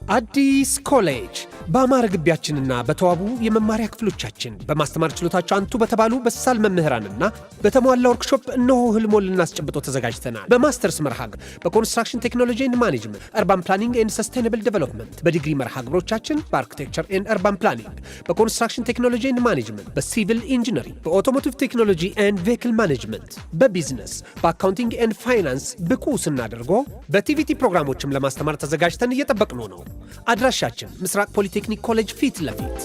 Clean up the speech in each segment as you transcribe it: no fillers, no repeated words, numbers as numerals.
አዲስ ኮሌጅ በአማረ ግቢያችንና በተዋቡ የመማሪያ ክፍሎቻችን በማስተማር ችሎታቸው አንቱ በተባሉ በሳል መምህራንና በተሟላ ወርክሾፕ እነሆ ህልሞን ልናስጨብጦ ተዘጋጅተናል። በማስተርስ መርሃ ግብር በኮንስትራክሽን ቴክኖሎጂ ኤንድ ማኔጅመንት፣ አርባን ፕላኒንግ ኤንድ ሰስቴናብል ዴቨሎፕመንት፣ በዲግሪ መርሃ ግብሮቻችን በአርኪቴክቸር ኤንድ አርባን ፕላኒንግ፣ በኮንስትራክሽን ቴክኖሎጂ ኤንድ ማኔጅመንት፣ በሲቪል ኢንጂነሪንግ፣ በኦቶሞቲቭ ቴክኖሎጂ ኤንድ ቬሂክል ማኔጅመንት፣ በቢዝነስ፣ በአካውንቲንግ ኤንድ ፋይናንስ ብቁ ስናደርጎ በቲቪቲ ፕሮግራሞችም ለማስተማር ተዘጋጅተን እየጠበቅነው ነው። አድራሻችን ምስራቅ ፖሊቴክኒክ ኮሌጅ ፊት ለፊት።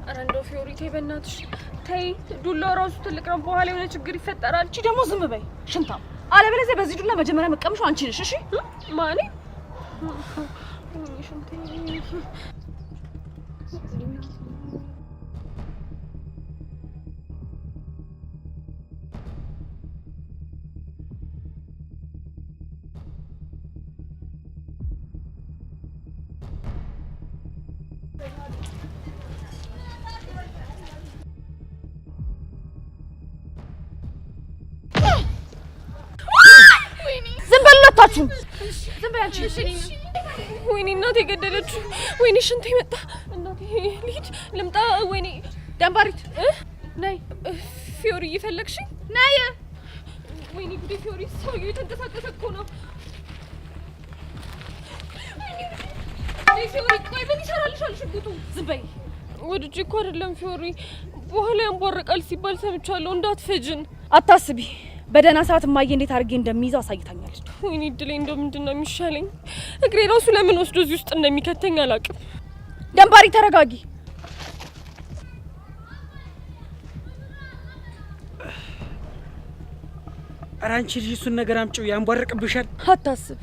አረንዶ ፊዮሪቴ በእናትሽ ተይ፣ ዱላው ራሱ ትልቅ ነው። በኋላ የሆነ ችግር ይፈጠራል። እቺ ደግሞ ዝም በይ ሽንታም። አለበለዚያ በዚህ ዱላ መጀመሪያ መቀምሹ አንቺ ነሽ። እሺ ማኔ ዝም በይ አንቺ። ወይኔ እናቴ ገደለችው። ወይኔ ሽንቴ መጣ። እናቴ ልሂድ ልምጣ። ወይኔ ደንባሪት ነይ። ፊዮሪ እየፈለግሽኝ ነይ። ወይኔ ጉዴ ፊዮሪ፣ ሰውዬው የተንቀሳቀሰ እኮ ነው። ፊዮሪ ቆይ ምን ይሰራልሻል ሽጉጡ? ዝም በይ። ወድጄ እኮ አይደለም ፊዮሪ፣ በኋላ ያንቧርቃል ሲባል ሰምቻለሁ። እንዳትፈጅን። አታስቢ፣ በደህና ሰዓት ማየ እንዴት አድርጌ እንደሚይዘው አሳይታኛለች። ወይኔ ድሌ፣ እንደው ምንድነው የሚሻለኝ? እግሬ ራሱ ለምን ወስዶ እዚህ ውስጥ እንደሚከተኝ አላውቅም። ደንባሪ ተረጋጊ። ኧረ አንቺ ልጅ እሱን ነገር አምጪው፣ ያንቧርቅብሻል። አታስብ፣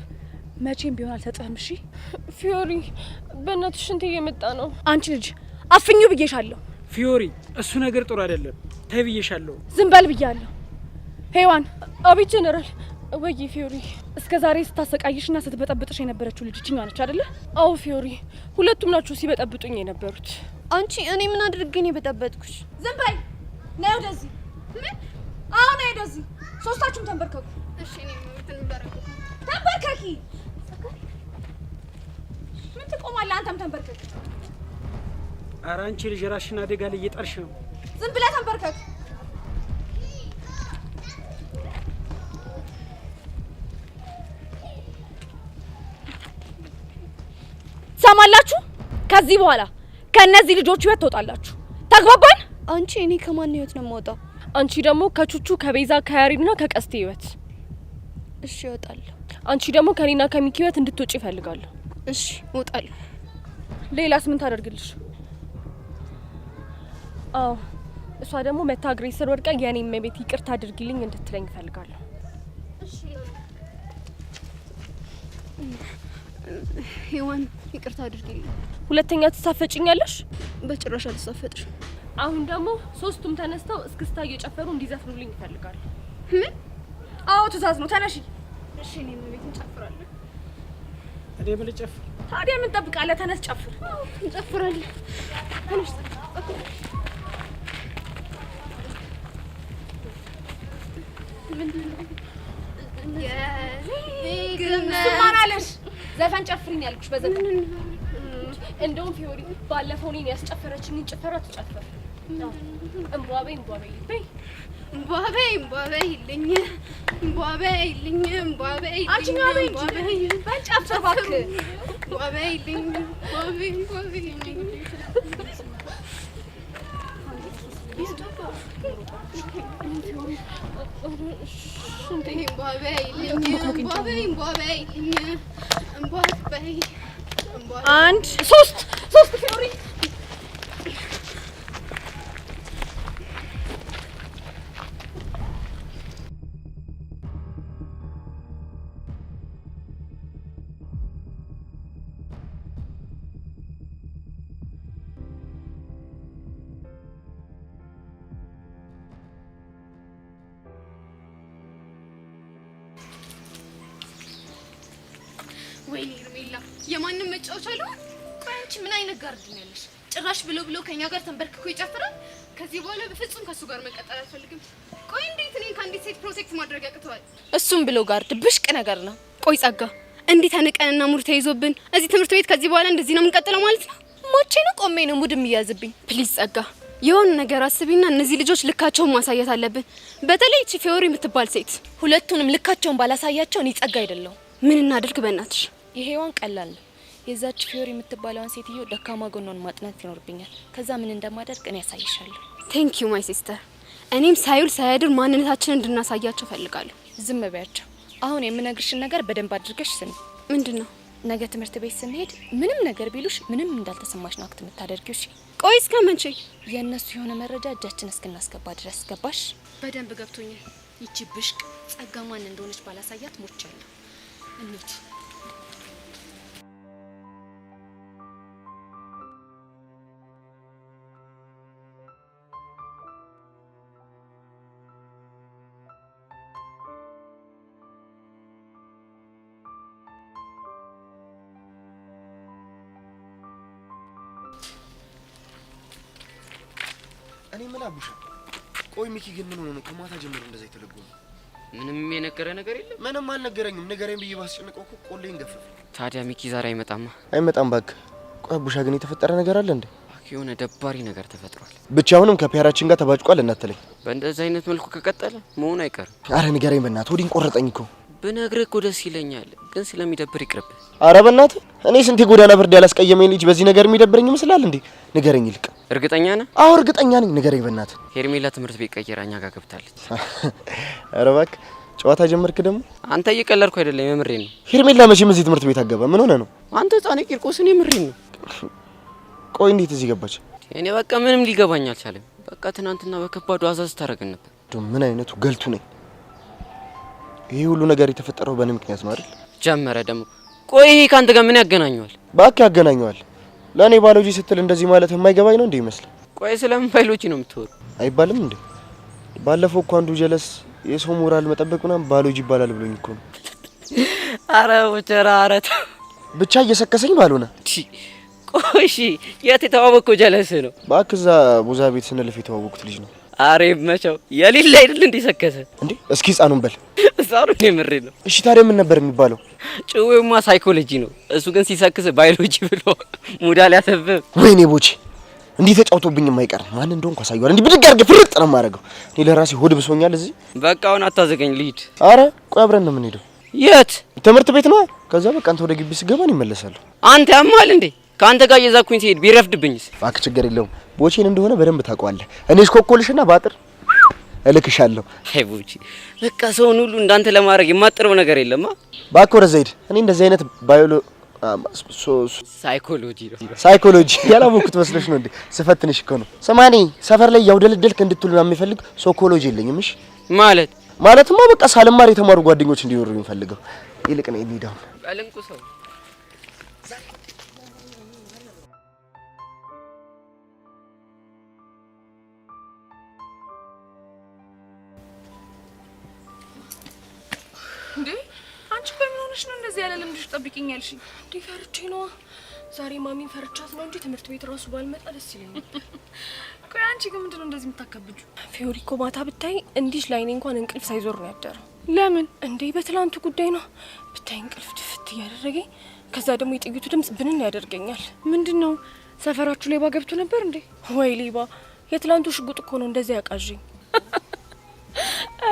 መቼም ቢሆን አልሰጥህም። እሺ ፊዮሪ፣ በእናትሽ ሽንቴ እየመጣ ነው። አንቺ ልጅ አፍኙ ብዬሻለሁ። ፊዮሪ፣ እሱ ነገር ጥሩ አይደለም። ተይ ብዬሻለሁ። ዝም በል ብያለሁ። ሄዋን። አቤት ጀነራል። ወይ ፊዮሪ፣ እስከ ዛሬ ስታሰቃይሽና ስትበጠብጥሽ የነበረችው ልጅ እቺኛ ነች አይደለ? አዎ ፊዮሪ፣ ሁለቱም ናቸው ሲበጠብጡኝ የነበሩት። አንቺ እኔ ምን አድርጌ ነው የበጠበጥኩሽ? ዝም በይ። ነይ ወደዚህ። ምን? አዎ ነይ ወደዚህ። ሶስታችሁም ተንበርከኩ። እሺ እኔ ተንበርከኩ። ተንበርከኪ። ምን ትቆማለህ? አንተም ተንበርከክ። ኧረ አንቺ ልጅ ራስሽን አደጋ ላይ እየጣልሽ ነው። ዝም ብለህ ተንበርከክ። ሰማላችሁ? ከዚህ በኋላ ከነዚህ ልጆች ህይወት ትወጣላችሁ። ተግባባን? አንቺ እኔ ከማን ህይወት ነው የምወጣው? አንቺ ደግሞ ከቹቹ፣ ከቤዛ፣ ከያሪድና ከቀስቴ ህይወት። እሺ እወጣለሁ። አንቺ ደግሞ ከኔና ከሚኪ ህይወት እንድትወጪ እፈልጋለሁ። እሺ እወጣለሁ። ሌላስ ምን ታደርግልሽ? አዎ እሷ ደግሞ መታ እግሬ ስር ወድቃ የኔ እመቤት ይቅርታ አድርጊልኝ እንድትለኝ እፈልጋለሁ። እሺ ሄዋን ይቅርታ አድርጊልኝ። ሁለተኛ ትሳፈጭኛለሽ? በጭራሽ አልሳፈጥሽም። አሁን ደግሞ ሶስቱም ተነስተው እስክስታ እየጨፈሩ እንዲዘፍኑልኝ እፈልጋለሁ። ምን? አዎ ትእዛዝ ነው። ተነሺ። እሺ እኔ ቤት እንጨፍራለን። እኔ ምን ልጨፍር? ታዲያ ምን ጠብቃለህ? ተነስ ጨፍር። እንጨፍራለን። ተነሽ። ምንድነው? ዘፈን ጨፍሪኝ ያልኩሽ በዘፈን። እንደውም ፊዮሪ ባለፈው እኔን ያስጨፈረችኝን ጭፈራ ትጨፍር። እምቧቤ እምቧቤ በይ። እምቧቤ እምቧቤ ይልኝ፣ እምቧቤ ይልኝ፣ እምቧቤ ይልኝ። አንቺ ነው በይ እንጂ በጨፍር እባክህ። እምቧቤ ይልኝ፣ እምቧቤ እምቧቤ ይልኝ። አንድ ሶስት ፊዮሪ ወይኔ ሄርሜላ የማንም መጫወቻ አለው። ቆይ አንቺ ምን አይነት ጋርድ ነው ያለሽ? ጭራሽ ብሎ ከኛ ጋር ተንበርክኮ ይጨፍራል። ከዚህ በኋላ በፍጹም ከሱ ጋር መቀጠል አልፈልግም። ቆይ እንዴት እኔን ከአንዲት ሴት ፕሮቴክት ማድረግ ያቅተዋል? እሱም ብሎ ጋርድ ብሽቅ ነገር ነው። ቆይ ጸጋ እንዴት ተንቀንና ሙድ ተይዞብን እዚህ ትምህርት ቤት ከዚህ በኋላ እንደዚህ ነው የምንቀጥለው ማለት ነው? ሞቼ ነው ቆሜ ነው ሙድ የሚያዝብኝ። ፕሊዝ ጸጋ የሆነ ነገር አስቢና እነዚህ ልጆች ልካቸውን ማሳየት አለብን። በተለይ እቺ ፊዮሪ የምትባል ሴት ሁለቱንም ልካቸውን ባላሳያቸው እኔ ጸጋ አይደለም። ምን እናድርግ በእናትሽ? ይሄዋን ቀላል ነው። የዛች ፊዮሪ የምትባለዋን ሴትዮ ደካማ ጎኗን ማጥናት ይኖርብኛል። ከዛ ምን እንደማደርግ እኔ ያሳይሻለሁ። ቴንክ ዩ ማይ ሲስተር። እኔም ሳይውል ሳያድር ማንነታችንን እንድናሳያቸው ፈልጋለሁ። ዝም በያቸው። አሁን የምነግርሽን ነገር በደንብ አድርገሽ ስሚ። ምንድነው? ነገ ትምህርት ቤት ስንሄድ ምንም ነገር ቢሉሽ ምንም እንዳልተሰማሽ ነው አክት የምታደርጊው። እሺ? ቆይ እስከ መቼ? የእነሱ የሆነ መረጃ እጃችን እስክናስገባ ድረስ ገባሽ? በደንብ ገብቶኛል። ይቺ ብሽቅ ጸጋ ማን እንደሆነች ባላሳያት ሞቻለሁ። እንሂድ። እኔ ምን አቡሻ? ቆይ ሚኪ ግን ምን ሆነ ነው ከማታ ጀምሮ እንደዛ የተለጎመ? ምንም የነገረ ነገር የለም። ምንም አልነገረኝም። ንገረኝ ብዬ ባስጨንቀው እኮ ቆሌን ገፈፈ። ታዲያ ሚኪ ዛሬ አይመጣማ? አይመጣም እባክህ። ቆይ አቡሻ ግን የተፈጠረ ነገር አለ እንዴ? የሆነ ደባሪ ነገር ተፈጥሯል። ብቻውንም ከፒያራችን ጋር ተባጭቋል እናትለኝ። በእንደዚህ አይነት መልኩ ከቀጠለ መሆን አይቀርም። አረ ንገረኝ በእናትህ፣ ወዲን ቆረጠኝ እኮ። ብነግርህ እኮ ደስ ይለኛል፣ ግን ስለሚደብር ይቅርብ። አረ በእናትህ እኔ ስንት ጎዳና ፍርድ ያላስቀየመኝ ልጅ በዚህ ነገር የሚደብረኝ ይመስላል እንዴ? ንገረኝ ይልቅ። እርግጠኛ ነህ? አዎ እርግጠኛ ነኝ። ንገረኝ በእናትህ። ሄርሜላ ትምህርት ቤት ቀይራ እኛ ጋር ገብታለች። አረ እባክህ ጨዋታ ጀመርክ ደግሞ። አንተ እየቀለድኩ አይደለም፣ የምሬን ነው። ሄርሜላ መቼም እዚህ ትምህርት ቤት አገባ። ምን ሆነ ነው አንተ ህፃን ቂርቆስን? የምሬን ነው። ቆይ እንዴት እዚህ ገባች? እኔ በቃ ምንም ሊገባኝ አልቻለም። በቃ ትናንትና በከባዱ አዛዝ ታረገን ነበር። ምን አይነቱ ገልቱ ነኝ። ይሄ ሁሉ ነገር የተፈጠረው በእኔ ምክንያት ነው አይደል? ጀመረ ደግሞ። ቆይ ይሄ ካንተ ጋር ምን ያገናኘዋል? እባክህ ያገናኘዋል። ለእኔ ባዮሎጂ ስትል እንደዚህ ማለት የማይገባኝ ነው እንዴ ይመስላል? ቆይ ስለምን ባዮሎጂ ነው የምትወሩ? አይባልም እንዴ? ባለፈው እኮ አንዱ ጀለስ የሰው ሞራል መጠበቅ ምናምን ባዮሎጂ ይባላል ብሎኝ እኮ ነው። አረ ወቸራ አረት ብቻ እየሰከሰኝ ባልሆነ። ቆይ እሺ የት የተዋወቅከው ጀለስ ነው? እባክህ እዛ ቡዛ ቤት ስንልፍ የተዋወቁት ልጅ ነው። አሬ መቸው የሌለ አይደል እንዲሰከሰ እንዴ? እስኪ ህፃኑን በል። ህፃኑ የምሬ ነው። እሺ ታዲያ ምን ነበር የሚባለው? ጭዌማ ሳይኮሎጂ ነው። እሱ ግን ሲሰክስ ባዮሎጂ ብሎ ሙዳል ያተብብ። ወይኔ ቦቼ እንዲህ ተጫውቶብኝ የማይቀር ማን እንደሆንኩ አሳየዋል። እንዲህ ብድግ አድርገህ ፍርጥ ነው የማደርገው። እኔ ለራሴ ሆድ ብሶኛል እዚህ። በቃ አሁን አታዘገኝ ልሂድ። አረ ቆይ አብረን ነው የምንሄደው። የት? ትምህርት ቤት ነው። ከዛ በቃ አንተ ወደ ግቢ ስገባን ይመለሳሉ። አንተ ያማል እንዴ? ከአንተ ጋር እየዛኩኝ ሲሄድ ቢረፍድብኝስ? እባክህ ችግር የለውም። ቦቼን እንደሆነ በደንብ ታውቀዋለህ። እኔ እስኮኮልሽና ባጥር እልክሻለሁ። አይ ቦቼ በቃ ሰውን ሁሉ እንዳንተ ለማድረግ የማጥረው ነገር የለማ። እባክህ ወደዛ ሂድ። እኔ እንደዚህ አይነት ሳይኮሎጂ ያላወኩት መስሎሽ ነው እንዴ? ስፈትንሽ እኮ ነው። ሰማኒ ሰፈር ላይ ያውደልደልክ እንድትሉ ነው የሚፈልግ ሳይኮሎጂ የለኝም። እሺ ማለትማ በቃ ሳልማር የተማሩ ጓደኞች እንዲኖሩ የሚፈልገው። ይልቅ ነው የሚዳው ባለንቁ ሰው እንዴ አንቺ ቆይ ምን ሆነሽ ነው እንደዚህ ያለ ልምድሽ ጠብቂኝ ያልሽኝ? እንዴ ፈርቼ ነው። ዛሬ ማሚን ፈርቻት ነው እንጂ ትምህርት ቤት ራሱ ባልመጣ ደስ ይለኛል። ቆይ አንቺ ግን ምንድነው እንደዚህ የምታከብጁ? ፊዮሪ እኮ ማታ ብታይ እንዲሽ ላይኔ እንኳን እንቅልፍ ሳይዞር ነው ያደረው። ለምን እንዴ? በትላንቱ ጉዳይ ነው ብታይ እንቅልፍ ድፍት እያደረገኝ፣ ከዛ ደግሞ የጥይቱ ድምጽ ብንን ያደርገኛል። ምንድነው ሰፈራችሁ ሌባ ገብቶ ነበር እንዴ? ወይ ሌባ! የትላንቱ ሽጉጥ እኮ ነው እንደዚህ ያቃዥኝ።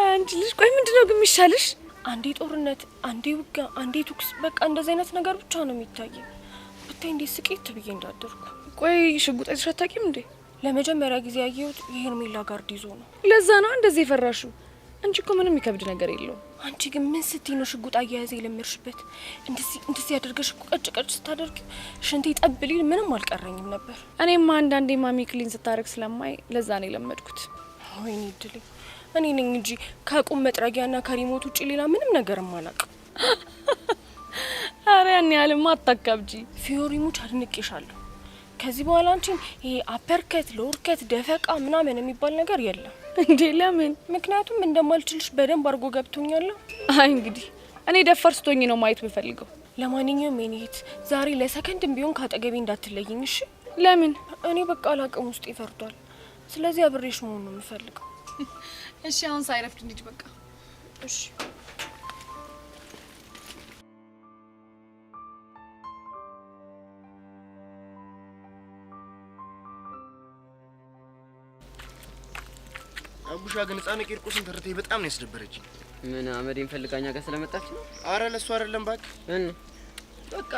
አንቺ ልጅ ቆይ ምንድነው ግን የሚሻልሽ? አንዴ ጦርነት፣ አንዴ ውጋ፣ አንዴ ተኩስ፣ በቃ እንደዚህ አይነት ነገር ብቻ ነው የሚታየኝ። ብታይ እንዴ ስቄት ብዬ እንዳደርኩ። ቆይ ሽጉጥ አይተሽ አታውቂም እንዴ? ለመጀመሪያ ጊዜ ያየሁት የሄርሜላ ጋርድ ይዞ ነው። ለዛ ነው እንደዚህ የፈራሽው እንጂ እኮ ምንም የሚከብድ ነገር የለውም። አንቺ ግን ምን ስትይ ነው ሽጉጥ አያያዘ የለመድሽበት? እንደዚህ ያደርገሽ እኮ ቀጭ ስታደርግ ሽንቴ ጠብ ሊል ምንም አልቀረኝም ነበር። እኔማ አንዳንዴ ማሚ ክሊን ስታደርግ ስለማይ ለዛ ነው የለመድኩት። ወይኔ እድሌ! እኔ ነኝ እንጂ ከቁም መጥረጊያና ከሪሞት ውጪ ሌላ ምንም ነገርም አላውቅም። አረ ያን ያህልማ አታካብጂ። ፊዮሪ ሙች አድንቄሻለሁ። ከዚህ በኋላ አንቺን ይሄ አፐርከት፣ ሎርከት፣ ደፈቃ ምናምን የሚባል ነገር የለም። እንዴ ለምን? ምክንያቱም እንደማልችልሽ በደንብ አድርጎ ገብቶኛል። አይ እንግዲህ እኔ ደፋር ስትሆኚ ነው ማየት የምፈልገው። ለማንኛውም እኔት ዛሬ ለሰከንድም ቢሆን ካጠገቤ እንዳትለይኝ እሺ? ለምን? እኔ በቃ አላቅም ውስጥ ይፈርዷል። ስለዚህ አብሬሽ መሆን ነው የምፈልገው። እሺ አሁን ሳይረፍድ እንሂድ በቃ። እሺ አቡሻ ግን ህፃን ቂርቆስን ተርቴ በጣም ነው ያስደበረችኝ። ምን አመዴን ፈልጋኛ ጋር ስለመጣች ነው? አረ ለሱ አይደለም እባክህ። በቃ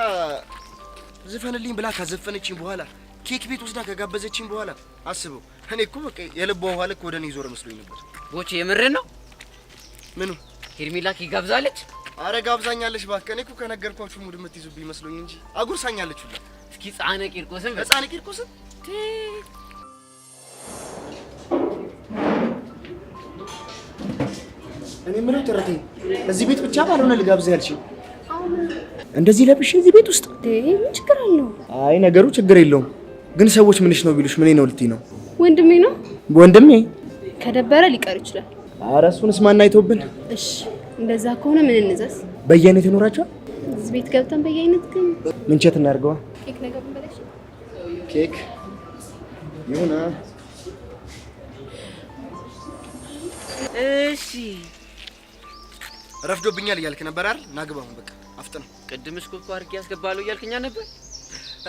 ዝፈንልኝ ብላ ካዘፈነችኝ በኋላ ኬክ ቤት ወስዳ ከጋበዘችኝ በኋላ አስበው። እኔ እኮ በቃ የልቧ ውሃ ልክ ወደ እኔ ዞር መስሎኝ ነበር። ቦቼ የምርህን ነው? ምኑ? ሄርሜላ ኬክ ጋብዛለች? አረ ጋብዛኛለች እባክህ። እኔ እኮ ከነገርኳችሁ ሙድ የምትይዙብኝ መስሎኝ እንጂ አጉርሳኛለች ሁላ። እስኪ ህፃን ቂርቆስን ህፃን ቂርቆስን እኔ ምነው ተረቴ እዚህ ቤት ብቻ ባልሆነ ልጋብዝህ ያልሽኝ? እንደዚህ ለብሽ እዚህ ቤት ውስጥ ምን ችግር አለው? አይ ነገሩ ችግር የለውም። ግን ሰዎች ምንሽ ነው ቢሉሽ ምን ነው ልትይ ነው? ወንድሜ ነው። ወንድሜ ከደበረ ሊቀር ይችላል። ኧረ እሱንስ ማን አይቶብን? እሺ እንደዛ ከሆነ ምን እንዘዝ? በየአይነት ይኖራቸዋል። እዚህ ቤት ገብተን በየአይነት ግን ምንቸት እናድርገዋ? ኬክ ነገር እንበላሽ። ኬክ ይሁና። እሺ ረፍዶብኛል እያልክ ነበር አይደል? ናግባ አሁን በቃ አፍጥነው። ቅድምስ እኮ አድርጌ ያስገባለሁ እያልከኛ ነበር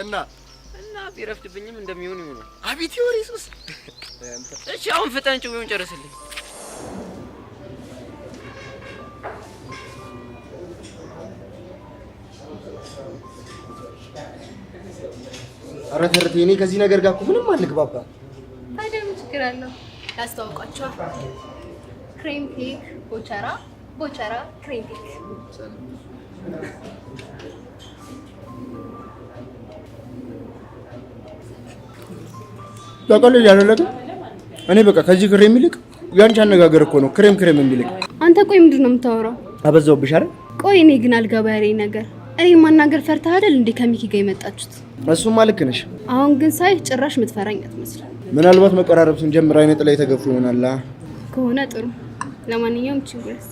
እና ቢረፍድብኝም እንደሚሆን ይሆናል። አቤት ይወሪ ሱስ። እሺ አሁን ፍጠን ጭውውን ጨርስልኝ። ኧረ ተረቴ እኔ ከዚህ ነገር ጋር እኮ ምንም አልግባባ። ታዲያ ምን ችግር አለው? ያስተዋውቃቸዋል። ክሬም ኬክ ቦቸራ፣ ቦቸራ ክሬም ኬክ። ታውቃለህ ያደረገ እኔ በቃ ከዚህ ክሬም ይልቅ ያንቺ አነጋገር እኮ ነው ክሬም ክሬም የሚልቅ። አንተ ቆይ ምንድን ነው የምታወራው? አበዛውብሽ አይደል? ቆይ እኔ ግን አልገባ ያለኝ ነገር እኔን ማናገር ፈርተህ አይደል እንዴ ከሚኪ ጋር የመጣችሁት? እሱማ ልክ ነሽ። አሁን ግን ሳይ ጭራሽ የምትፈራኝ አትመስልም። ምናልባት መቀራረብ ስንጀምር አይነት ላይ ተገፉ ይሆናል። ከሆነ ጥሩ። ለማንኛውም ችግርስ?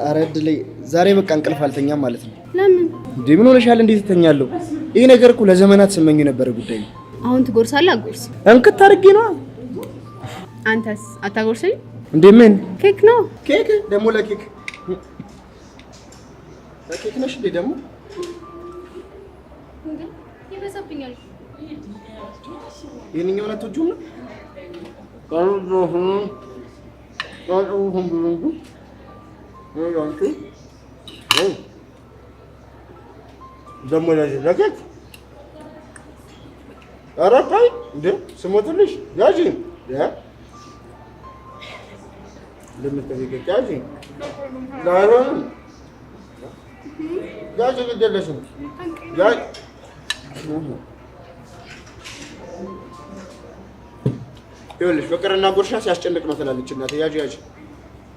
ኧረ እድሌ ዛሬ በቃ እንቅልፍ አልተኛም ማለት ነው። ለምን እንዴ? ምን ሆነሻል? እንዴት እተኛለሁ? ይሄ ነገር እኮ ለዘመናት ስመኝ የነበረ ጉዳይ ነው። አሁን ትጎርሳለህ? አጎርስ እንክት አድርጌ ነው። አንተስ አታጎርሰኝ እንዴ? ምን ኬክ ነው? ኬክ ደግሞ ለኬክ ለኬክ ነሽ እንዴ? ደግሞ እንዴ ይበዛብኛል። የእኛው ነው ተጁም ነው ደግሞ ለኬክ ኧረ ቆይ እንዴ ስሞትልሽ ያጂ ለምትጠይቀኝ ያጂ ዳሮን ያጂ ግደለሽም ያጂ ይኸውልሽ ፍቅርና ጉርሻ ሲያስጨንቅ ነው ትላለች እናቴ። ያጂ ያጂ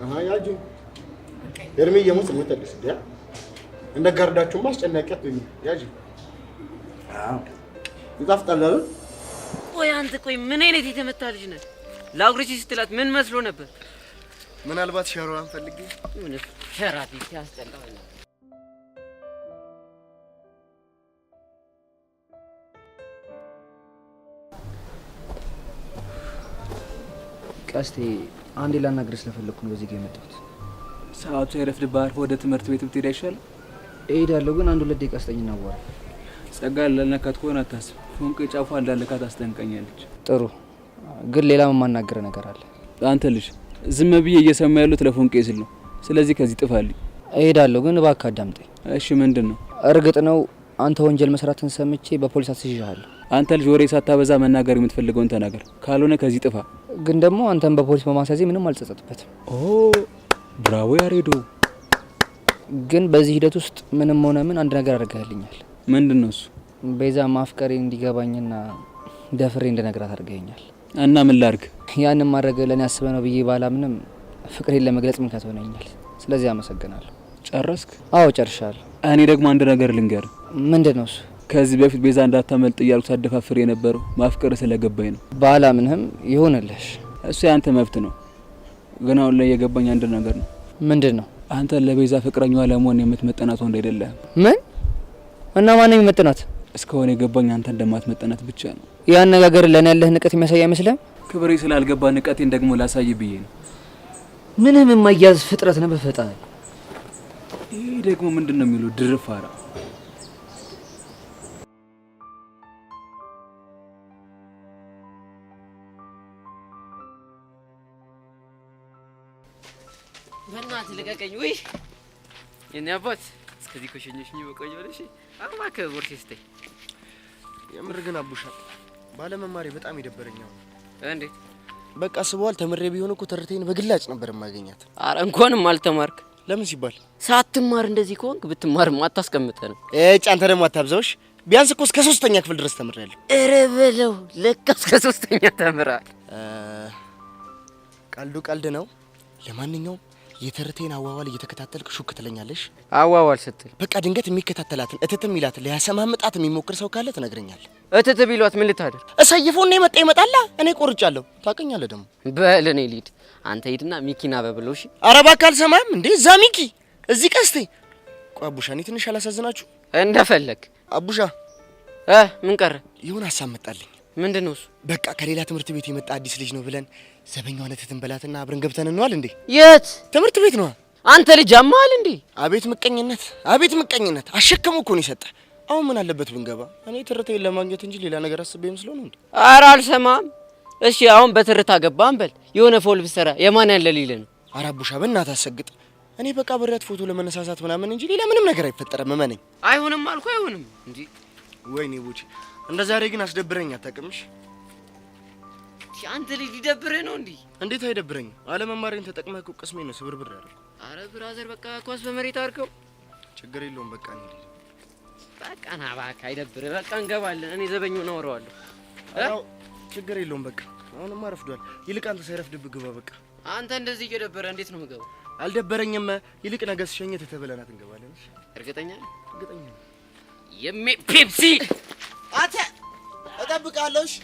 አሃ ያጂ እርሜ የሞት ሞተልሽ ያ እንደ ጋርዳችሁ ማስጨነቂያ አትሁኝ ያጂ። አዎ ይጣፍጣል አይደል? ቆይ አንተ ቆይ ምን አይነት የተመታ ልጅ ነህ? ላጉርሽ ስትላት ምን መስሎ ነበር? ምናልባት ሸራዋን ፈልጌ ምን ሸራፊ ሲያስጠላው። ቀስቴ አንዴ ላናግርህ ስለፈለኩ ነው በዚህ ጋር የመጣሁት። ሰዓቱ ሳይረፍድብህ ወደ ትምህርት ቤት ብትሄድ አይሻልም? እሄዳለሁ ግን አንድ ሁለት ደቂቃ ስጠኝና አዋራ። ጸጋ ለነካት ከሆነ አታስብ። ፎንቄ ጫፏ እንዳለካት አስጠንቀኛለች። ጥሩ ግን ሌላ የማናገር ነገር አለ። አንተ ልጅ ዝም ብዬ እየሰማ ያሉት ለፎንቄ ስል ነው። ስለዚህ ከዚህ ጥፋልኝ። እሄዳለሁ ግን እባክህ አዳምጠኝ። እሺ ምንድን ነው? እርግጥ ነው አንተ ወንጀል መስራትን ሰምቼ በፖሊስ አስይዤሃለሁ። አንተ ልጅ ወሬ ሳታበዛ መናገር የምትፈልገውን ተናገር፣ ካልሆነ ከዚህ ጥፋ። ግን ደግሞ አንተን በፖሊስ በማስያዜ ምንም አልጸጸትበትም። ኦ ብራቮ ያሬዶ። ግን በዚህ ሂደት ውስጥ ምንም ሆነ ምን አንድ ነገር አድርገህልኛል። ምንድን ነው እሱ? ቤዛ ማፍቀሬ እንዲገባኝና ደፍሬ እንድነግራት አድርገኛል። እና ምን ላድርግ? ያንን ማድረግ ለእኔ አስበህ ነው ብዬ ባላምንም ፍቅሬን ለመግለጽ ምክንያት ሆነኛል። ስለዚህ አመሰግናለሁ። ጨረስክ? አዎ ጨርሻለሁ። እኔ ደግሞ አንድ ነገር ልንገር። ምንድን ነው እሱ? ከዚህ በፊት ቤዛ እንዳታመልጥ እያልኩ ሳደፋፍር የነበረው ማፍቀር ስለገባኝ ነው። ባላምንህም ይሁንልሽ። እሱ ያንተ መብት ነው። ግን አሁን ላይ የገባኝ አንድ ነገር ነው። ምንድን ነው? አንተ ለቤዛ ፍቅረኛዋ ለመሆን የምትመጠናት ወንድ አይደለም። ምን? እና ማን ነው የሚመጥናት? እስካሁን የገባኝ አንተ እንደማትመጠናት ብቻ ነው። ያ አነጋገር ለኔ ያለህ ንቀት የሚያሳይ አይመስልም? ክብሬ ስላልገባ ንቀቴን ደግሞ ላሳይ ብዬ ነው። ምንም የማያዝ ፍጥረት ነው በፈጣሪ። ይሄ ደግሞ ምንድነው የሚሉ ድርፋራ በእናትህ ልቀቀኝ። ወይ የኔ አባት እስከዚህ ኮሸኞሽኝ በቆኝ ብለሽ አማከ ቦርሲስቴ የምር ግን አቡሻ ባለመማሪ በጣም ይደበረኛል። እንዴት? በቃ ስበዋል ተምሬ ቢሆን እኮ ትርቴን በግላጭ ነበር ማገኛት። አረ እንኳንም አልተማርክ። ለምን ሲባል ሳትማር እንደዚህ ከሆንክ ብትማርም አታስቀምጠንም። አንተ ደግሞ አታብዛውሽ። ቢያንስ እኮ እስከ 3ኛ ክፍል ድረስ ተምሬያለሁ። ኧረ በለው ለካ እስከ 3ኛ ተምራል። ቀልዱ ቀልድ ነው። ለማንኛውም የተርቴን አዋዋል እየተከታተልክ ሹክ ትለኛለሽ። አዋዋል ስትል በቃ ድንገት የሚከታተላትን እትትም ይላት ሊያሰማምጣት የሚሞክር ሰው ካለ ትነግረኛለህ። እትት ቢሏት ምን ልታደር? እሰይፎና የመጣ ይመጣላ። እኔ ቆርጫለሁ። ታውቀኛለህ ደግሞ። በል እኔ ልሂድ፣ አንተ ሂድና ሚኪና በብለው። እሺ። ኧረ እባክህ አልሰማህም እንዴ? እዛ ሚኪ እዚህ ቀስቴ። ቆይ አቡሻ፣ እኔ ትንሽ አላሳዝናችሁ? እንደፈለግ አቡሻ። ምን ቀረ? ይሁን ሀሳብ መጣልኝ። ምንድነው እሱ? በቃ ከሌላ ትምህርት ቤት የመጣ አዲስ ልጅ ነው ብለን ዘበኛዋን እትትን በላትና አብረን ገብተን እንዋል እንዴ? የት ትምህርት ቤት ነው? አንተ ልጅ አማል እንዴ? አቤት ምቀኝነት፣ አቤት ምቀኝነት። አሸከሙ እኮ ነው የሰጠ። አሁን ምን አለበት ብንገባ? እኔ ትርቴን ለማግኘት እንጂ ሌላ ነገር አስቤ መስሎ ነው እንዴ? ኧረ አልሰማም። እሺ አሁን በትርታ ገባን በል። የሆነ ፎል ብሰራ የማን ያለ ሊለ ነው? ኧረ አቡሻ በእናትህ አሰግጥ። እኔ በቃ በሪያት ፎቶ ለመነሳሳት ምናምን እንጂ ሌላ ምንም ነገር አይፈጠረም። እመነኝ። አይሆንም አልኩ አይሆንም እንዴ? ወይኔ ቡቺ፣ እንደ ዛሬ ግን አስደብረኝ አታውቅምሽ። አንተ ልጅ ሊደብርህ ነው እንዴ? እንዴት አይደብረኝም? አለመማሪን ተጠቅመህ እኮ ቅስሜ ነው ስብርብር ያደረገው። አረ ብራዘር በቃ ኳስ በመሬት አድርገው። ችግር የለውም በቃ እንዴ። በቃ ና እባክህ አይደብርህ። በቃ እንገባለን። እኔ ዘበኛውን አወራዋለሁ። አዎ ችግር የለውም በቃ። አሁንማ ረፍዷል። ይልቅ አንተ ሳይረፍድብህ ግባ በቃ። አንተ እንደዚህ እየደበረ እንዴት ነው የምገባው? አልደበረኝም። ይልቅ ነገ ስሸኘት ተበላናት እንገባለን። እሺ እርግጠኛ ነህ? እርግጠኛ ነኝ። ፔፕሲ አተ እጠብቃለሁ። እሺ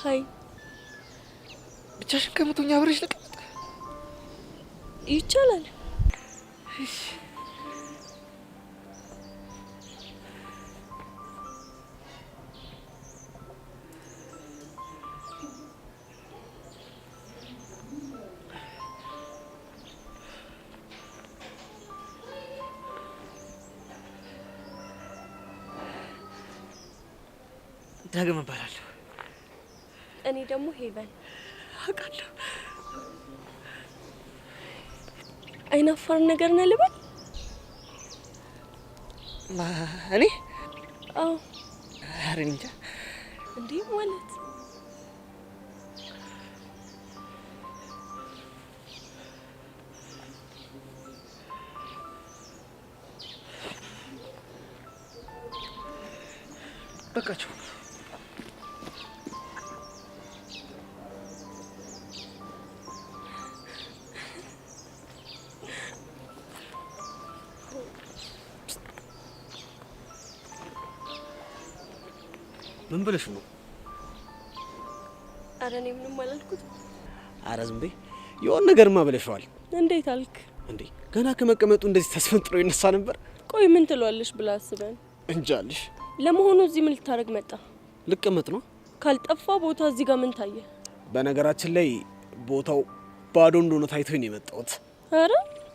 ሀይ ብቻሽን ከምትሆኛ አብረሽ ልቀመጥ ይቻላል? እሺ ዳግም እባላለሁ። እኔ ደግሞ ሄቨን። አውቃለሁ። አይናፋር ነገር ነው ልበል? እኔ? አዎ። ኧረ እኔ እንጃ። እንዴ ማለት በቃቸው። ምን ብለሽ ነው? ኧረ እኔ ምንም አላልኩት። ኧረ ዝም በይ። የሆነ ነገርማ ብለሽዋል። እንዴት አልክ? እንዴ ገና ከመቀመጡ እንደዚህ ተስፈንጥሮ ይነሳ ነበር። ቆይ ምን ትሏለሽ ብላ አስበን እንጃልሽ። ለመሆኑ እዚህ ምን ልታረግ መጣ? ልቀመጥ ነው። ካልጠፋ ቦታ እዚህ ጋር ምን ታየ? በነገራችን ላይ ቦታው ባዶ እንደሆነ ታይቶኝ ነው የመጣሁት። ኧረ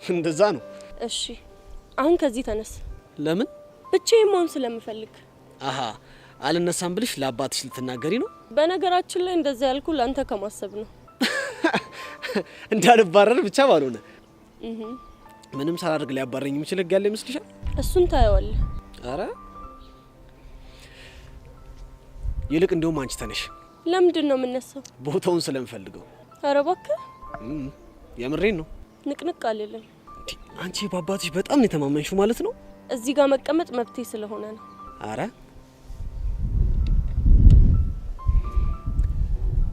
እንደዛ ነው። እሺ አሁን ከዚህ ተነስ። ለምን? ብቻዬን መሆን ስለምፈልግ። አሃ አልነሳም ብልሽ ለአባትሽ ልትናገሪ ነው? በነገራችን ላይ እንደዛ ያልኩ ላንተ ከማሰብ ነው። እንዳልባረር ብቻ ባልሆነ ምንም ሳላደርግ ሊያባረኝ የሚችል ህግ ያለ ይመስልሻል? እሱን ታየዋለህ። አረ ይልቅ እንደውም አንቺ ተነሽ። ለምንድን ነው የምነሳው? ቦታውን ስለምፈልገው። አረ እባክህ የምሬን ነው። ንቅንቅ አልልም። አንቺ በአባትሽ በጣም ነው የተማመንሽው ማለት ነው? እዚህ ጋር መቀመጥ መብቴ ስለሆነ ነው። አረ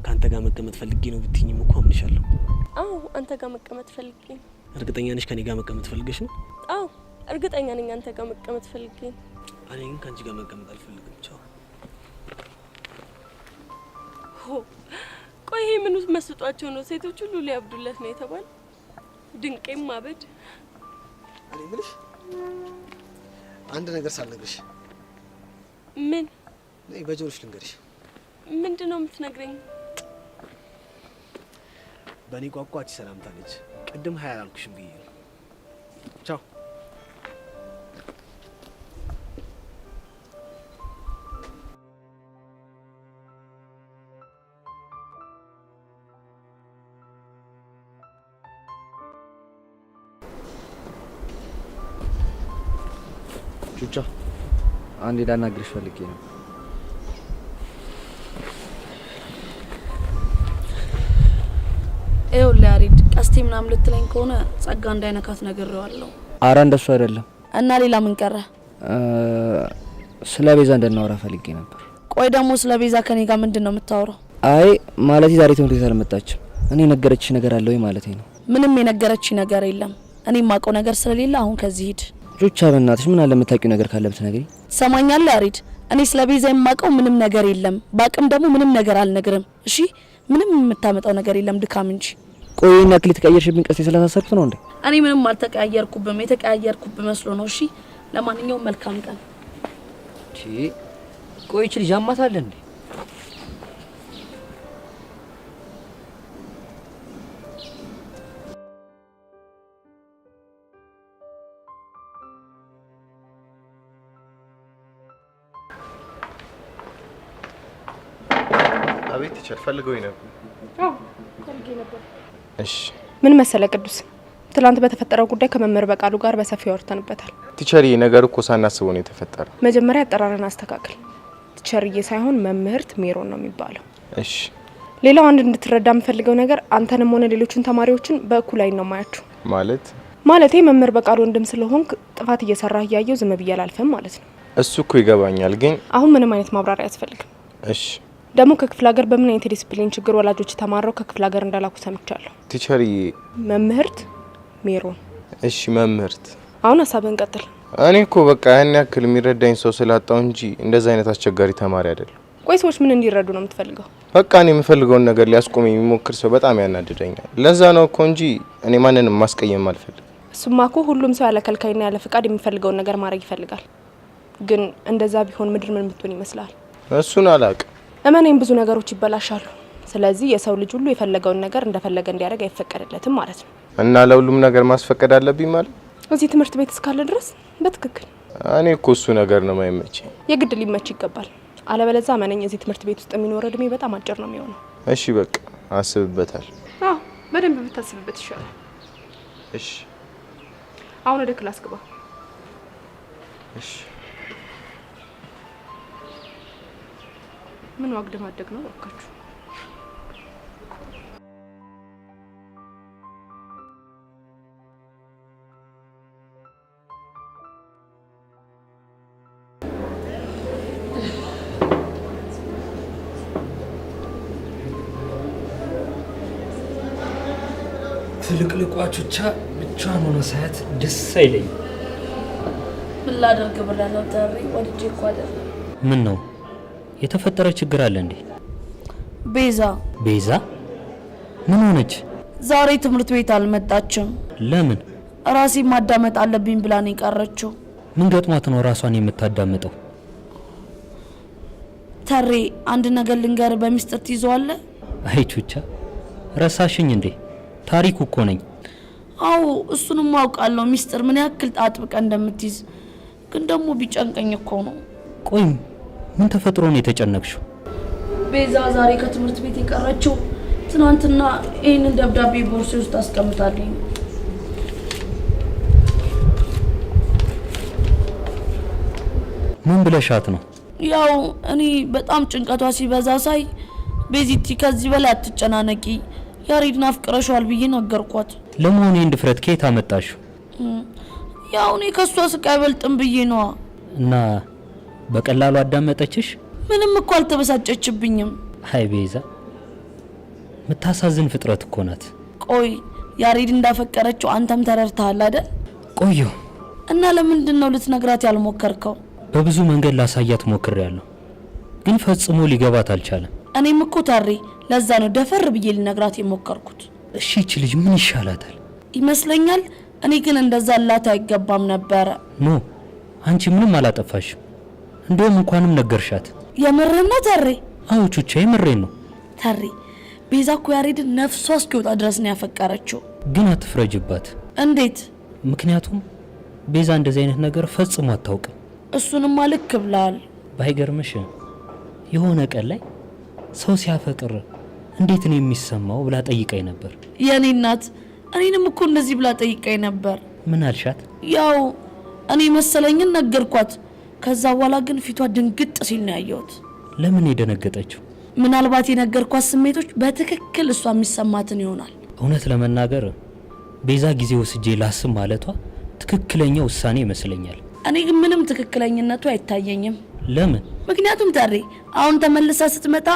ካንተ ጋር መቀመጥ ፈልጌ ነው ብትይኝም እኮ አምንሻለሁ። አዎ አንተ ጋር መቀመጥ ፈልጌ ነው። እርግጠኛ ነሽ ከኔ ጋር መቀመጥ ፈልገሽ ነው? አዎ እርግጠኛ ነኝ አንተ ጋር መቀመጥ ፈልጌ ነው። እኔ ግን ካንቺ ጋር መቀመጥ አልፈልግም። ቻው። ቆይ ይሄ ምን ውስጥ መስጧቸው ነው ሴቶች ሁሉ ሊያብዱለት ነው የተባለ? ድንቄም ማበድ። እኔ ምልሽ አንድ ነገር ሳልነግርሽ። ምን? ነይ በጆሮሽ ልንገርሽ። ምንድነው የምትነግረኝ? በእኔ ቋንቋ አንቺ ሰላምታ ነች። ቅድም ሀያ አላልኩሽም ብዬ ነው። ቻው። ቹቻ አንዴ ላናግርሽ ፈልጌ ነው። ይኸውልህ ያሬድ፣ ቀስቴ ምናምን ልትለኝ ከሆነ ጸጋ እንዳይነካት ነግሬዋለሁ። አረ እንደሱ አይደለም። እና ሌላ ምን ቀረ? ስለ ቤዛ እንድናወራ ፈልጌ ነበር። ቆይ ደግሞ ስለ ቤዛ ከኔ ጋር ምንድን ነው የምታወራው? አይ ማለት ዛሬ ትምህርት ቤት አልመጣችም። እኔ ነገረችሽ ነገር አለ ወይ ማለት ነው? ምንም የነገረች ነገር የለም። እኔ የማውቀው ነገር ስለሌለ አሁን ከዚህ ሂድ። ቹቻ በእናትሽ ምን አለ የምታውቂው ነገር ካለ ብትነግሪኝ። ትሰማኛለህ ያሬድ? እኔ ስለ ቤዛ የማውቀው ምንም ነገር የለም። ባቅም ደግሞ ምንም ነገር አልነግርም። እሺ? ምንም የምታመጣው ነገር የለም፣ ድካም እንጂ። ቆይ እና ክሊት ቀየርሽብኝ ቀስቴ ስላሳሰርኩት ነው እንዴ? እኔ ምንም አልተቀያየርኩብም። የተቀያየርኩብ መስሎ ነው። እሺ? ለማንኛውም መልካም ቀን። ቆይ እቺ ልጅ አማታለ እንዴ? አቤት ቲቸር፣ ፈልገውኝ ነበር። አዎ ፈልጌ ነበር። እሺ ምን መሰለ ቅዱስ፣ ትላንት በተፈጠረው ጉዳይ ከመምህር በቃሉ ጋር በሰፊው አውርተንበታል። ቲቸር፣ ይሄ ነገር እኮ ሳናስበው ነው የተፈጠረው። መጀመሪያ አጠራርን አስተካክል። ቲቸርዬ ሳይሆን መምህርት ሜሮን ነው የሚባለው። እሺ። ሌላው አንድ እንድትረዳ የምፈልገው ነገር አንተንም ሆነ ሌሎችን ተማሪዎችን በእኩል አይን ነው ማያችሁ። ማለቴ መምህር በቃሉ ወንድም ስለሆንክ ጥፋት እየሰራህ እያየው ዝም ብዬ አላልፍም ማለት ነው። እሱ እኮ ይገባኛል፣ ግን አሁን ምንም አይነት ማብራሪያ አያስፈልግም። እሺ። ደግሞ ከክፍለ ሀገር በምን አይነት ዲሲፕሊን ችግር ወላጆች ተማረው ከክፍለ ሀገር እንዳላኩ ሰምቻለሁ። ቲቸርዬ። መምህርት ሜሮን። እሺ መምህርት፣ አሁን ሀሳብህን ቀጥል። እኔ እኮ በቃ ያን ያክል የሚረዳኝ ሰው ስላጣው እንጂ እንደዛ አይነት አስቸጋሪ ተማሪ አይደለም። ቆይ ሰዎች ምን እንዲረዱ ነው የምትፈልገው? በቃ እኔ የምፈልገውን ነገር ሊያስቆም የሚሞክር ሰው በጣም ያናድደኛል። ለዛ ነው እኮ እንጂ እኔ ማንንም ማስቀየም አልፈልግም። እሱማ እኮ ሁሉም ሰው ያለ ከልካይና ያለ ፍቃድ የሚፈልገውን ነገር ማድረግ ይፈልጋል። ግን እንደዛ ቢሆን ምድር ምን ምትሆን ይመስላል? እሱን አላውቅም። እመኔም ብዙ ነገሮች ይበላሻሉ። ስለዚህ የሰው ልጅ ሁሉ የፈለገውን ነገር እንደፈለገ እንዲያደርግ አይፈቀድለትም ማለት ነው። እና ለሁሉም ነገር ማስፈቀድ አለብኝ ማለት? እዚህ ትምህርት ቤት እስካለ ድረስ በትክክል። እኔ እኮ እሱ ነገር ነው የማይመቸኝ። የግድ ሊመች ይገባል። አለበለዚያ እመነኝ እዚህ ትምህርት ቤት ውስጥ የሚኖር እድሜ በጣም አጭር ነው የሚሆነው። እሺ በቃ አስብበታል። አዎ በደንብ ብታስብበት ይሻላል። እሺ አሁን ወደ ክላስ ግባ። እሺ። ምን ዋግደ ማደግ ነው ወካችሁ? ትልቅልቋቹ ብቻዋን ሆነ ሳያት ደስ አይለኝ። ምን ላደርግ ብለህ ነው ተሪ? ወድጄ እኮ አይደለም። ምን ነው የተፈጠረ ችግር አለ እንዴ? ቤዛ ምን ሆነች? ዛሬ ትምህርት ቤት አልመጣችም። ለምን? ራሴ ማዳመጥ አለብኝ ብላ ነው የቀረችው። ምን ገጥሟት ነው ራሷን የምታዳምጠው? ተሪ አንድ ነገር ልንገር፣ በሚስጥር ትይዘዋለህ። አይ ቹቻ ረሳሽኝ እንዴ? ታሪኩ እኮ ነኝ። አዎ እሱንም አውቃለሁ፣ ሚስጥር ምን ያክል አጥብቀ እንደምትይዝ። ግን ደግሞ ቢጨንቀኝ እኮ ነው። ቆይ ምን ተፈጥሮ ነው የተጨነቅሽው? ቤዛ ዛሬ ከትምህርት ቤት የቀረችው ትናንትና ይህንን ደብዳቤ ቦርሴ ውስጥ አስቀምጣልኝ። ምን ብለሻት ነው? ያው እኔ በጣም ጭንቀቷ ሲበዛ ሳይ ቤዚቲ ከዚህ በላይ አትጨናነቂ፣ ያሬድን አፍቅረሻል ብዬ ነገርኳት። ለመሆኑ ይህን ድፍረት ከየት አመጣሽው? ያው እኔ ከሷ ስቃይ አይበልጥም ብዬ ነዋ። እና በቀላሉ አዳመጠችሽ? ምንም እኮ አልተበሳጨችብኝም። አይ ቤዛ ምታሳዝን ፍጥረት እኮ ናት። ቆይ ያሬድ እንዳፈቀረችው አንተም ተረድተሃል አይደል? ቆዩ እና ለምንድን ነው ልትነግራት ያልሞከርከው? በብዙ መንገድ ላሳያት ሞክሬያለሁ፣ ግን ፈጽሞ ሊገባት አልቻለም። እኔም እኮ ታሬ ለዛ ነው ደፈር ብዬ ልነግራት የሞከርኩት። እሺ እቺ ልጅ ምን ይሻላታል? ይመስለኛል እኔ ግን እንደዛ ላት አይገባም ነበረ። ኖ አንቺ ምንም አላጠፋሽም። እንደውም እንኳንም ነገርሻት። የምሬን ነው ታሬ? አዎ ቹቻ የምሬን ነው። ታሬ ቤዛ እኮ ያሬድን ነፍሷ እስኪወጣ ድረስ ነው ያፈቀረችው። ግን አትፍረጅባት። እንዴት? ምክንያቱም ቤዛ እንደዚህ አይነት ነገር ፈጽሞ አታውቅም። እሱንማ ልክ ብለሃል። ባይገርምሽ የሆነ ቀን ላይ ሰው ሲያፈቅር እንዴት ነው የሚሰማው ብላ ጠይቀኝ ነበር። የኔ እናት እኔንም እኮ እንደዚህ ብላ ጠይቀኝ ነበር። ምን አልሻት? ያው እኔ መሰለኝን ነገርኳት። ከዛ በኋላ ግን ፊቷ ድንግጥ ሲል ነው ያየሁት። ለምን የደነገጠችው? ምናልባት የነገርኳት ስሜቶች በትክክል እሷ የሚሰማትን ይሆናል። እውነት ለመናገር ቤዛ ጊዜ ወስጄ ላስብ ማለቷ ትክክለኛ ውሳኔ ይመስለኛል። እኔ ግን ምንም ትክክለኝነቱ አይታየኝም። ለምን? ምክንያቱም ታሬ አሁን ተመልሳ ስትመጣ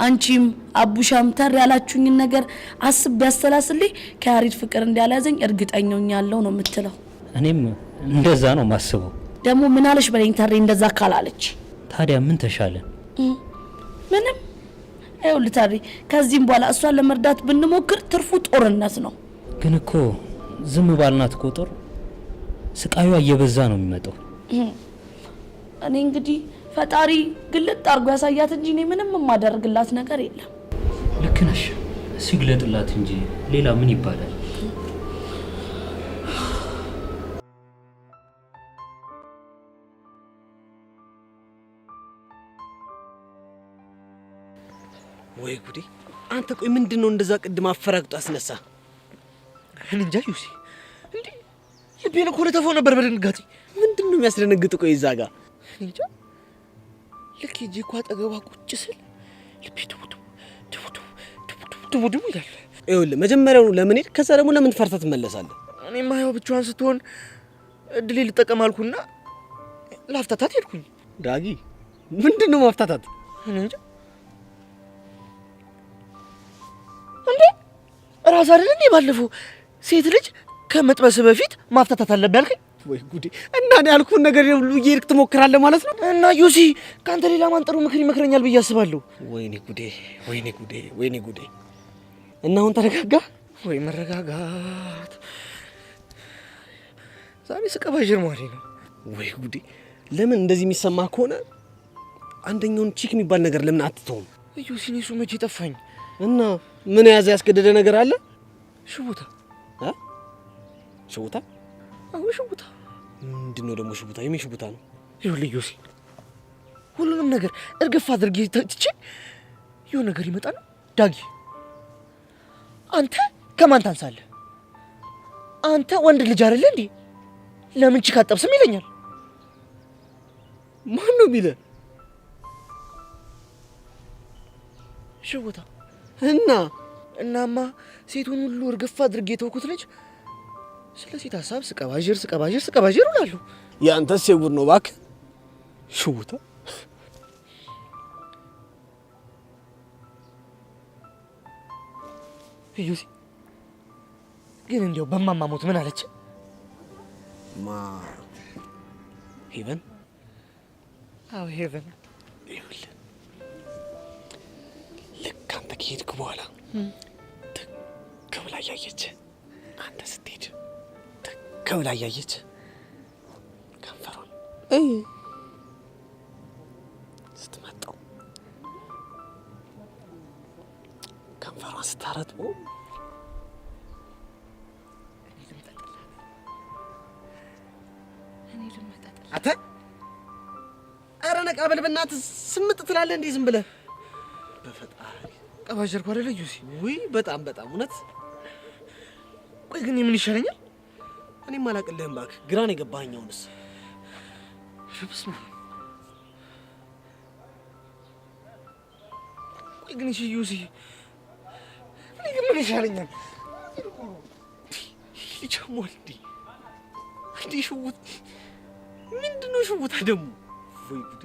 አንቺም አቡሻም ታሬ ያላችሁኝን ነገር አስብ ያስተላስልኝ ከያሬድ ፍቅር እንዲያላዘኝ እርግጠኛኛለሁ ነው የምትለው። እኔም እንደዛ ነው ማስበው። ደግሞ ምን አለሽ በለኝ ታሬ እንደዛ ካላለች። ታዲያ ምን ተሻለን? ምንም። አይውል ታሬ ከዚህም በኋላ እሷን ለመርዳት ብንሞክር ትርፉ ጦርነት ነው። ግን እኮ ዝም ባልናት ቁጥር ስቃዩ እየበዛ ነው የሚመጣው። እኔ እንግዲህ ፈጣሪ ግልጥ አርጎ ያሳያት እንጂ እኔ ምንም የማደርግላት ነገር የለም። ልክ ነሽ። ሲግለጥላት እንጂ ሌላ ምን ይባላል? ወይ ጉዴ! አንተ ቆይ ምንድነው እንደዛ ቅድም አፈራግጦ አስነሳ? እኔ እንጃ ዩሲ፣ እንዴ ልቤን እኮ ለተፈው ነበር በድንጋጤ። ምንድነው የሚያስደነግጥ? ቆይ እዛ ጋር እኔ እንጃ። ልክ እጄ እኮ አጠገቧ ቁጭ ስል ልቤ ድቡ ይላል። ይኸውልህ መጀመሪያውኑ ለምን ሄድ፣ ከዛ ደግሞ ለምን ፈርተህ ትመለሳለህ? እኔማ ያው ብቻዋን ስትሆን እድሌ ልጠቀም አልኩና ላፍታታት ሄድኩኝ። ዳጊ ምንድነው ማፍታታት? እኔ እንጃ። እንዴ ራስ አይደል እንዴ ባለፈው ሴት ልጅ ከመጥበስ በፊት ማፍታታት አለብህ ያልከኝ? ወይ ጉዴ! እና እኔ ያልኩህን ነገር ሁሉ እየሄድክ ትሞክራለህ ማለት ነው? እና ዩሲ ካንተ ሌላ ማን ጥሩ ምክር ይመክረኛል ብዬ አስባለሁ። ወይኔ ጉዴ! ወይኔ ጉዴ! ወይኔ ጉዴ! እና አሁን ተረጋጋ ወይ? መረጋጋት ዛሬ ስቀባዥር ማለት ነው። ወይ ጉዴ! ለምን እንደዚህ የሚሰማ ከሆነ አንደኛውን ቺክ የሚባል ነገር ለምን አትተውም? ዩሲ እሱ መቼ ጠፋኝ? እና ምን ያዘ ያስገደደ ነገር አለ? ሽቡታ ሽቡታ? አዎ ሽቡታ። ምንድነው ደግሞ ሽቡታ? የምን ሽቡታ ነው? ይኸውልህ ዮሲ፣ ሁሉንም ነገር እርግፍ አድርጌ ትቼ የሆነ ነገር ይመጣል። ዳጊ አንተ ከማን ታንሳለህ? አንተ ወንድ ልጅ አይደለ እንዴ? ለምን ቺክ አጠብስም ይለኛል። ማን ነው የሚለው? ሽቡታ። እናማ ሴቱን ሁሉ እርግፍ አድርጌ የተውኩት ልጅ ስለ ሴት ሀሳብ ስቀባዥር እላለሁ። ያንተስ የጉድ ነው እባክህ ሽቡታ። ዩሲ ግን እንዲያው በማማ ሞት ምን አለች? ሄቨን? አዎ ሄቨን። ይኸውልህ ልክ አንተ ከሄድክ በኋላ ትክ ብላ እያየች አንተ ስትሄድ ትክ ብላ እያየች ከንፈሯን ስትመጣው ከንፈሯን ስታረጥበው እኔ ልመጣላት። ነቃ በል በእናትህ ስምጥ ትላለህ እንዴ ዝም ብለህ በፈጣሪ ቀባጀርኩ አይደለ ዩሲ ወይ በጣም እውነት ቆይ ግን ምን ይሻለኛል እኔ ማላቅልህም እባክህ ግራ ነው የገባኸኝ አሁንስ በስመ አብ ቆይ ግን ዩሲ እኔ ግን ምን ይሻለኛል ይቻሞል እንዴ ሽውት ምንድነው ሽውታ ደግሞ ወይ ጉድ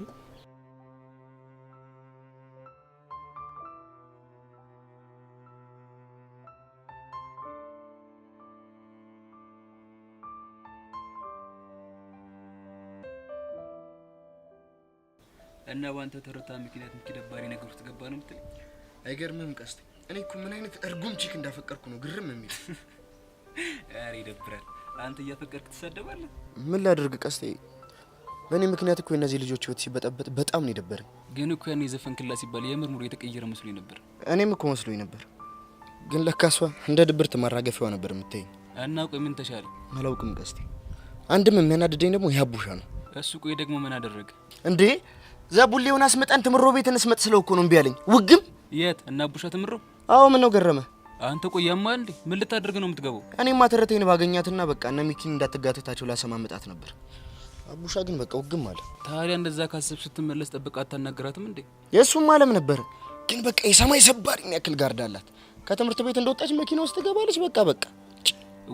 እና ባንተ ተረታ ምክንያት ምክደባሪ ነገር ውስጥ ገባ ነው የምትል አይገርምም ቀስቴ እኔ እኮ ምን አይነት እርጉም ቺክ እንዳፈቀርኩ ነው ግርም የሚል አሬ ይደብራል አንተ እያፈቀርክ ትሰደባለህ ምን ላድርግ ቀስቴ በእኔ ምክንያት እኮ እነዚህ ልጆች ህይወት ሲበጠበጥ በጣም ነው የደበረኝ ግን እኮ ያኔ ዘፈን ክላ ሲባል የምርሙር የተቀየረ መስሎኝ ነበር እኔም እኮ መስሎኝ ነበር ግን ለካሷ እንደ ድብርት ማራገፊያዋ ነበር የምትይኝ እና ቆይ ምን ተሻለ አላውቅም ቀስቴ አንድም የሚያናድደኝ ደግሞ ያቡሻ ነው እሱ ቆይ ደግሞ ምን አደረገ እንዴ ዘቡሌውን አስመጣን ትምሮ ቤትን እስመጥ ስለው እኮ ነው እምቢ አለኝ ውግም የት እና አቡሻ ትምሮ አዎ ምን ነው ገረመ አንተ ቆይ ያማ እንዴ ምን ልታደርግ ነው የምትገባው እኔማ ተረቴን ባገኛትና በቃ እነ ሚኪን እንዳትጋተታቸው ላሰማምጣት ነበር አቡሻ ግን በቃ ውግም አለ ታዲያ እንደዛ ካሰብሽ ስትመለስ ጠብቃት ታናገራትም እንዴ የሱም ማለም ነበር ግን በቃ የሰማይ ሰባሪን ያክል ጋርድ አላት ከትምህርት ቤት እንደወጣች መኪና ውስጥ ገባለች በቃ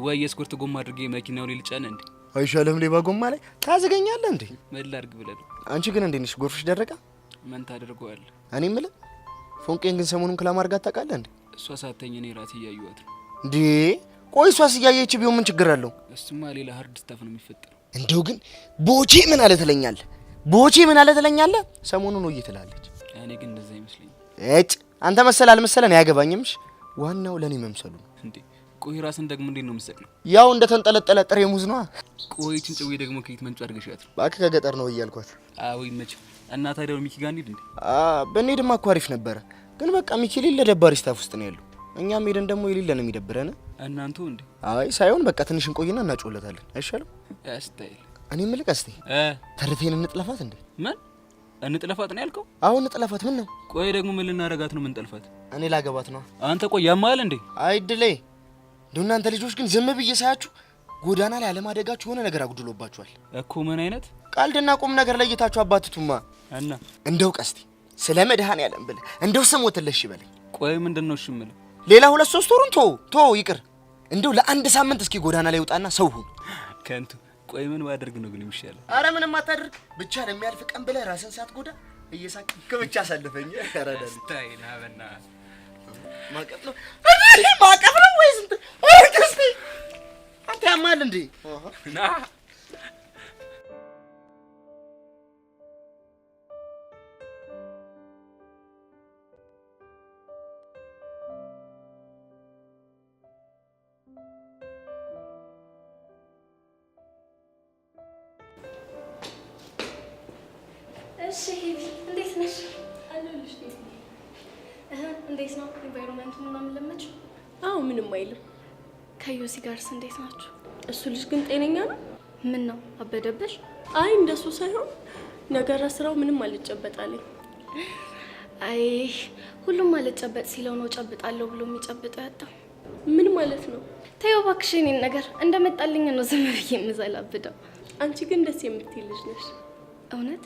ወይ የስኩርት ጎማ አድርጌ መኪናው ላይ ልጫነ እንዴ አይሻለም ሌባ ጎማ ላይ ታዝገኛለህ እንዴ ምን ላድርግ ብለህ አንቺ ግን እንዴ ነሽ ጎርፍሽ ደረቃ ምን ታደርገዋለህ እኔ ምለ ፎንቄን ግን ሰሞኑን ክላማር ጋር ታውቃለህ እንዴ እሷ ሳተኝ እኔ ራሴ ያዩዋት እንዴ ቆይ እሷስ እያየች ቢሆን ምን ችግር አለው እሱማ ሌላ ሃርድ ስታፍ ነው የሚፈጠረው እንደው ግን ቦቼ ምን አለ ትለኛለህ ሰሞኑን ነው እየተላለች እኔ ግን እንደዛ ይመስለኝ እጭ አንተ መሰል አልመሰለን ያገባኝምሽ ዋናው ለኔ መምሰሉ እንዴ ቆይ ራስን ደግሞ እንዴት ነው የምትሰቅለው ያው እንደ ተንጠለጠለ ጥሬ ሙዝ ነው ቆይ ጭንጭው ደግሞ ከየት መንጭ አድርገሻት ባክ ከገጠር ነው እያልኳት አዎ ይመች እና ታዲያው ሚኪ ጋር እንሂድ እንዴ በእኔድማ እኮ አሪፍ ነበረ ግን በቃ ሚኪ ሌለ ደባሪ ስታፍ ውስጥ ነው ያለው እኛም ሄደን ደግሞ የሌለ ነው የሚደብረን እናንተ እንዴ አይ ሳይሆን በቃ ትንሽ እንቆይና እናጮለታለን አይሻልም ያስታይል እኔ ምልክ እስቲ ተርቴን እንጥለፋት እንዴ ምን እንጥለፋት ነው ያልከው አሁን እንጥለፋት ምን ነው ቆይ ደግሞ ምን ልናረጋት ነው ምን ጠልፋት እኔ ላገባት ነው አንተ ቆይ ያማል እንዴ አይድሌ እናንተ ልጆች ግን ዝም ብዬ ሳያችሁ ጎዳና ላይ አለማደጋችሁ ሆነ ነገር አጉድሎባችኋል እኮ ምን አይነት ቃልድና ቁም ነገር ለይታችሁ አባትቱማ እና እንደው ቀስቲ ስለ መድሃን ያለም ብለ እንደው ስሞትልሽ ይበለኝ ቆይ ምንድነው ሽምለ ሌላ 2-3 ወሩን ቶ ይቅር እንደው ለአንድ ሳምንት እስኪ ጎዳና ላይ ውጣና ሰው ሁን ከንቱ ቆይ ምን ባደርግ ነው ግን የሚሻለው አረ ምንም አታደርግ ብቻ ለሚያልፍ ቀን ብለ ራስን ሳትጎዳ እየሳቅ ከብቻ አሳልፈኝ ያራዳል ታይና በና ማቀፍ ነው ወይስ እንት ቀስቲ አንተ ያማል እንዴ ና እሺ እንዴት ነሽ አለልሽ እንዴት ነው ኢንቫይሮንመንቱ ምናምን ለመች አዎ ምንም አይልም ከዩሲ ጋርስ እንዴት ናችሁ እሱ ልጅ ግን ጤነኛ ነው ምን ነው አበደበሽ አይ እንደሱ ሳይሆን ነገር ስራው ምንም አልጨበጣለኝ አይ ሁሉም አልጨበጥ ሲለው ነው ጨብጣለሁ ብሎ የሚጨብጠው ያጣው ምን ማለት ነው ተይው እባክሽ እኔን ነገር እንደመጣልኝ ነው ዝም ብዬ የምዘላብደው አንቺ ግን ደስ የምትይ ልጅ ነሽ እውነት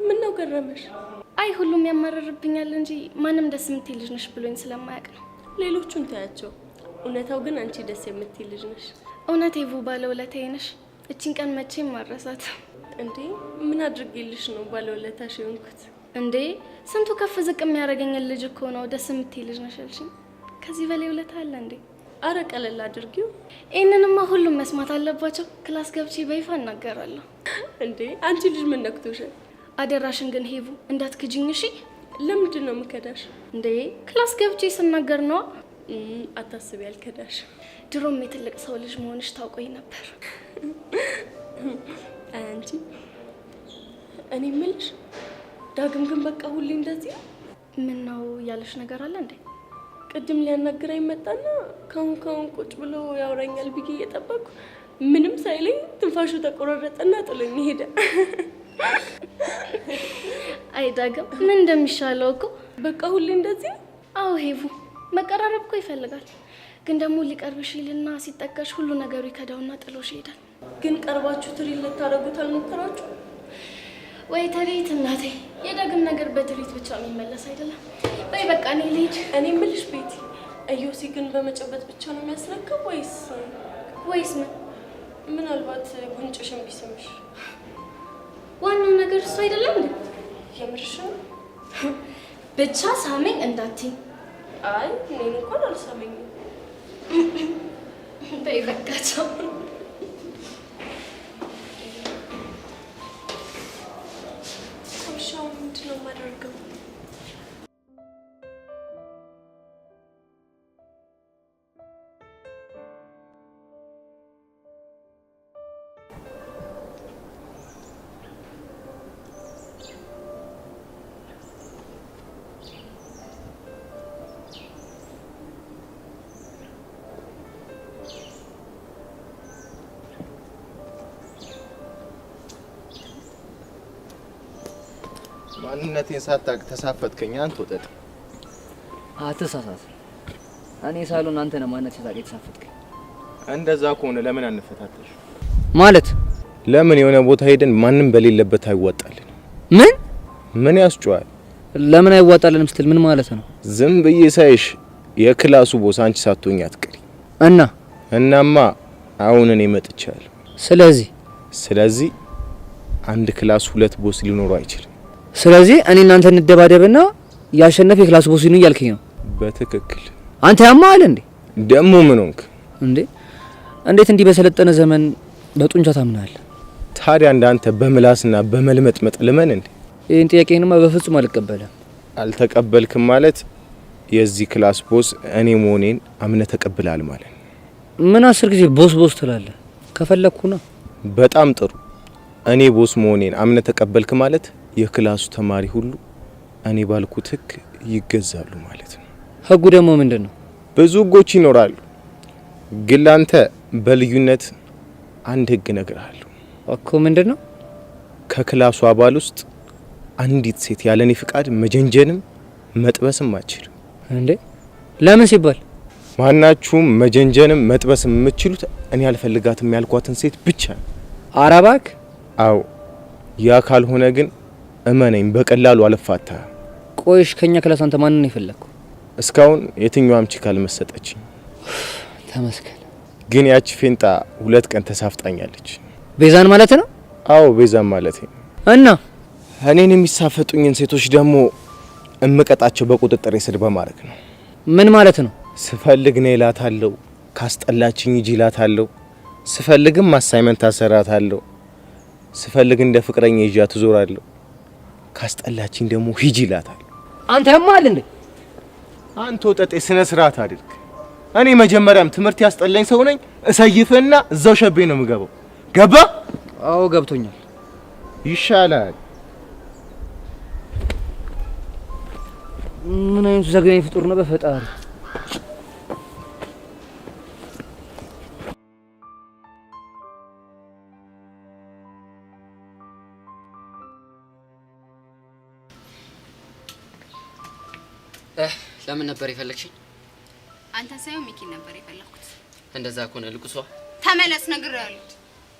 ምን ነው ገረመሽ አይ ሁሉም ያማረርብኛል እንጂ ማንም ደስ የምትይ ልጅ ነሽ ብሎኝ ስለማያውቅ ነው ሌሎቹን ታያቸው እውነታው ግን አንቺ ደስ የምትይ ልጅ ነሽ እውነት ይቡ ባለውለታዬ ነሽ እቺን ቀን መቼም ማረሳት እንዴ ምን አድርጌልሽ ነው ባለውለታሽ የሆንኩት እንዴ ስንቱ ከፍ ዝቅ የሚያደርገኝ ልጅ እኮ ነው ደስ የምትይ ልጅ ነሽ አልሽኝ ከዚህ በላይ ውለታ አለ እንዴ አረ ቀለል አድርጊው ይሄንንማ ሁሉም መስማት አለባቸው ክላስ ገብቼ በይፋ እናገራለሁ እንዴ አንቺ ልጅ ምን ነክቶሻል አደራሽን ግን ሄቡ እንዳትክጂኝ እሺ ለምንድን ነው የምከዳሽ እንዴ ክላስ ገብቼ ስናገር ነው አታስቢ አልከዳሽ ድሮም የትልቅ ሰው ልጅ መሆንሽ ታውቆኝ ነበር አንቺ እኔ ምልሽ ዳግም ግን በቃ ሁሌ እንደዚህ ምን ነው ያለሽ ነገር አለ እንዴ ቅድም ሊያናግረኝ መጣና ካሁን ቁጭ ብሎ ያወራኛል ብዬ እየጠበቅኩ ምንም ሳይለኝ ትንፋሹ ተቆራረጠና ጥሎኝ ሄደ አይ ዳግም ምን እንደሚሻለው እኮ በቃ ሁሌ እንደዚህ። አዎ ሄቡ መቀራረብ እኮ ይፈልጋል። ግን ደግሞ ሊቀርብሽ ይልና ሲጠጋሽ ሁሉ ነገሩ ይከዳውና ጥሎሽ ይሄዳል። ግን ቀርባችሁ ትሪት ልታደርጉት አልሞከራችሁ? ወይ ትሪት እናቴ፣ የዳግም ነገር በትሪት ብቻ የሚመለስ አይደለም። በይ በቃ እኔ ልሂድ። እኔ የምልሽ ቤቲ፣ እዮሲ ግን በመጨበጥ ብቻ ነው የሚያስረክብ ወይስ ምን? ምናልባት ጉንጭሽን ቢስምሽ? ዋናው ነገር እሱ አይደለም እንዴ? የምርሽ ነው? ብቻ ሳመኝ እንዳትኝ። አይ እኔን እንኳን አልሳመኝም። በይ በቃ ቻው። ሻው ምንድን ነው የማደርገው? ማንነቴን ሳታቅ ተሳፈጥከኝ አንተ ወጠጥ። አትሳሳት። እኔ ሳሎን አንተ ነህ ማንነት ሳታቅ የተሳፈጥከኝ። እንደዛ ከሆነ ለምን አንፈታተሽ? ማለት ለምን የሆነ ቦታ ሄደን ማንም በሌለበት አይዋጣልን? ምን ያስጨዋል? ለምን አይዋጣልንም ስትል ምን ማለት ነው? ዝም ብዬ ሳይሽ የክላሱ ቦስ አንቺ ሳትሆኝ አትቀሪ። እናማ አሁን እኔ መጥቻለሁ። ስለዚህ አንድ ክላስ ሁለት ቦስ ሊኖረው አይችልም። ስለዚህ እኔ እናንተ እንደባደብና ያሸነፈ የክላስ ቦስ ነው እያልከኝ ነው? በትክክል። አንተ ያማል እንዴ? ደሞ ምን ሆንክ እንዴ? እንዴት እንዲህ በሰለጠነ ዘመን በጡንቻ ታምናለህ? ታዲያ እንዳንተ በምላስና በመልመጥመጥ ልመን እንዴ? ይሄን ጥያቄንማ በፍጹም አልቀበለም። አልተቀበልክም ማለት የዚህ ክላስ ቦስ እኔ መሆኔን አምነ ተቀብላል ማለት። ምን 10 ጊዜ ቦስ ትላለህ? ከፈለኩና በጣም ጥሩ። እኔ ቦስ መሆኔን አምነ ተቀበልክ ማለት የክላሱ ተማሪ ሁሉ እኔ ባልኩት ህግ ይገዛሉ ማለት ነው። ህጉ ደግሞ ምንድነው? ብዙ ህጎች ይኖራሉ፣ ግን ላንተ በልዩነት አንድ ህግ እነግርሃለሁ እኮ። ምንድነው? ከክላሱ አባል ውስጥ አንዲት ሴት ያለኔ ፍቃድ መጀንጀንም መጥበስም አትችልም። እንዴ? ለምን ሲባል? ማናችሁም መጀንጀንም መጥበስም የምትችሉት እኔ አልፈልጋትም ያልኳትን ሴት ብቻ ነው። አራባክ? አዎ። ያ ካልሆነ ግን እመነኝ በቀላሉ አልፋታ። ቆይሽ ከኛ ክላስ አንተ ማንን ይፈልኩ? እስካሁን የትኛውም ቺክ አልመሰጠችኝ። ተመስገን። ግን ያቺ ፌንጣ 2 ቀን ተሳፍጣኛለች። ቤዛን ማለት ነው? አዎ ቤዛን ማለት ነው። እና እኔን የሚሳፈጡኝን ሴቶች ደግሞ እምቀጣቸው በቁጥጥር ስር በማድረግ ነው። ምን ማለት ነው? ስፈልግ ነው እላታለሁ፣ ካስጠላችኝ ሂጂ እላታለሁ፣ ስፈልግም አሳይመንት አሰራታለሁ፣ ስፈልግ እንደ ፍቅረኛ ይዣት እዞራለሁ፣ ካስጠላችኝ ደግሞ ሂጂ እላታለሁ። አንተ ያማል እንዴ? አንተ ወጠጤ ስነ ስርዓት አድርግ። እኔ መጀመሪያም ትምህርት ያስጠላኝ ሰው ነኝ። እሰይፍና እዛው ሸቤ ነው የምገባው። ገባ? አዎ ገብቶኛል። ይሻላል። ምን አይነት ዘግናኝ ፍጡር ነው በፈጣሪ። ለምን ነበር የፈለግሽኝ? አንተ ሳይሆን ሚኪ ነበር የፈለኩት። እንደዛ ከሆነ ልቁሷ ተመለስ ነግሬሃለሁ።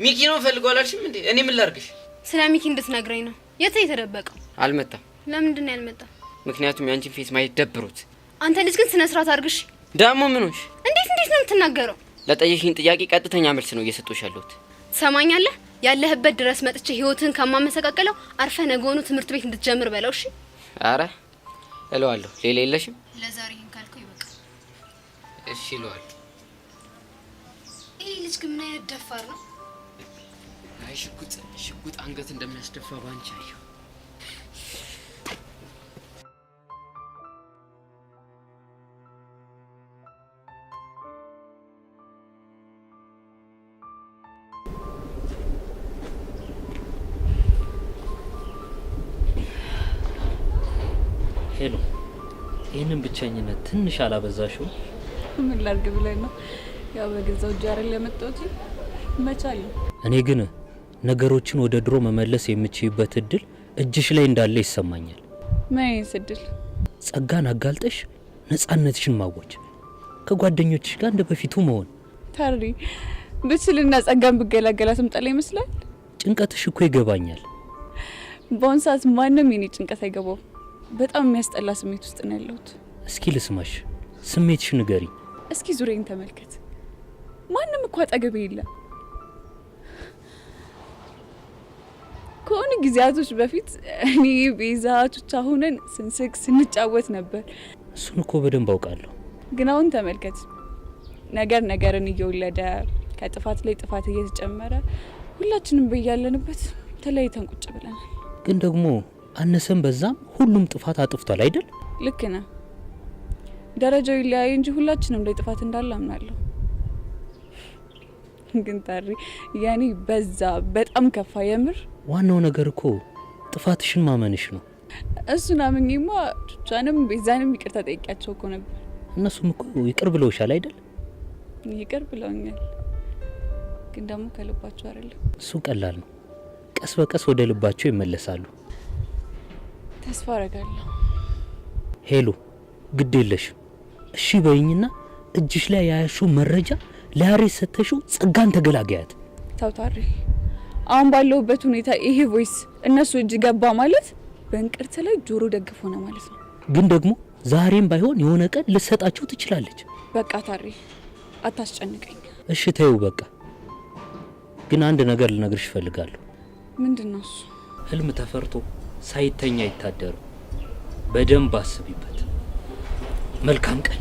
ሚኪ ነው ፈልገው አላልሽም እንዴ? እኔ ምን ላድርግሽ? ስለ ሚኪ እንድትነግረኝ ነው። የት ነው የተደበቀው? አልመጣም። ለምንድን ነው ያልመጣው? ምክንያቱም ያንቺን ፌስ ማየት ደብሮት። አንተ ልጅ ግን ስነ ስርዓት አድርግሽ። ዳሞ ምን ሆንሽ? እንዴት ነው የምትናገረው? ለጠየሽኝ ጥያቄ ቀጥተኛ መልስ ነው እየሰጠሁሽ ያለሁት። ትሰማኛለህ? ያለህበት ድረስ መጥቼ ህይወትን ከማመሰቃቀለው አርፈ ነገውኑ ትምህርት ቤት እንድትጀምር በለው። እሺ? አረ እለዋለሁ። ሌላ የለሽም? ለዛሬ ይሄን ካልከው ይበቃል። እሺ እለዋለሁ። ይሄ ልጅ ግን ምን አይነት ደፋር ነው? አይ ሽጉጥ አንገት እንደሚያስደፋ ባንቺ አየሁ። ሄሎ፣ ይህንን ብቸኝነት ትንሽ አላበዛሽው? ምን ላድርግ ብለህ ነው? ያው በገዛው ጃር ለመጣሁት መቻል። እኔ ግን ነገሮችን ወደ ድሮ መመለስ የምችይበት እድል እጅሽ ላይ እንዳለ ይሰማኛል። ማይስ እድል? ጸጋን አጋልጠሽ ነፃነትሽን ማወጅ፣ ከጓደኞችሽ ጋር እንደ በፊቱ መሆን። ታሪ ብችልና ጸጋን ብገላገላትም ጠላ ይመስላል። ጭንቀትሽ እኮ ይገባኛል። በአሁን ሰዓት ማንም የኔ ጭንቀት አይገባው። በጣም የሚያስጠላ ስሜት ውስጥ ነው ያለሁት። እስኪ ልስማሽ፣ ስሜትሽ ንገሪ። እስኪ ዙሪያን ተመልከት። ማንም እኮ አጠገቤ የለም። ከሆነ ጊዜያቶች በፊት እኔ ቤዛ ቹቻ ሆነን ስንስቅ ስንጫወት ነበር። እሱን እኮ በደንብ አውቃለሁ። ግን አሁን ተመልከት፣ ነገር ነገርን እየወለደ ከጥፋት ላይ ጥፋት እየተጨመረ ሁላችንም በያለንበት ተለያይተን ቁጭ ብለናል። ግን ደግሞ አነሰም በዛም ሁሉም ጥፋት አጥፍቷል አይደል? ልክ ነህ። ደረጃው ይለያይ እንጂ ሁላችንም ላይ ጥፋት እንዳለ አምናለሁ። ግን ታሪ ያኔ በዛ በጣም ከፋ። የምር ዋናው ነገር እኮ ጥፋትሽን ማመንሽ ነው። እሱን አምኜማ ቹቻንም ቤዛንም ይቅርታ ጠይቂያቸው እኮ ነበር። እነሱም እኮ ይቅር ብለውሻል አይደል? ይቅር ብለውኛል፣ ግን ደግሞ ከልባቸው አይደለም። እሱ ቀላል ነው። ቀስ በቀስ ወደ ልባቸው ይመለሳሉ። ተስፋ አረጋለሁ። ሄሉ ግድ የለሽም እሺ በይኝና እጅሽ ላይ ያያሹ መረጃ ለያሬት ሰተሽው ጸጋን ተገላገያት። ታውታሪ አሁን ባለውበት ሁኔታ ይሄ ቮይስ እነሱ እጅ ገባ ማለት በእንቅርት ላይ ጆሮ ደግፍ ሆነ ማለት ነው። ግን ደግሞ ዛሬም ባይሆን የሆነ ቀን ልሰጣቸው ትችላለች። በቃ ታሪ አታስጨንቀኝ። እሺ ተይው በቃ። ግን አንድ ነገር ልነግርሽ እፈልጋለሁ። ምንድነው እሱ? ህልም ተፈርቶ ሳይተኛ ይታደሩ። በደንብ አስቢበት። መልካም ቀን።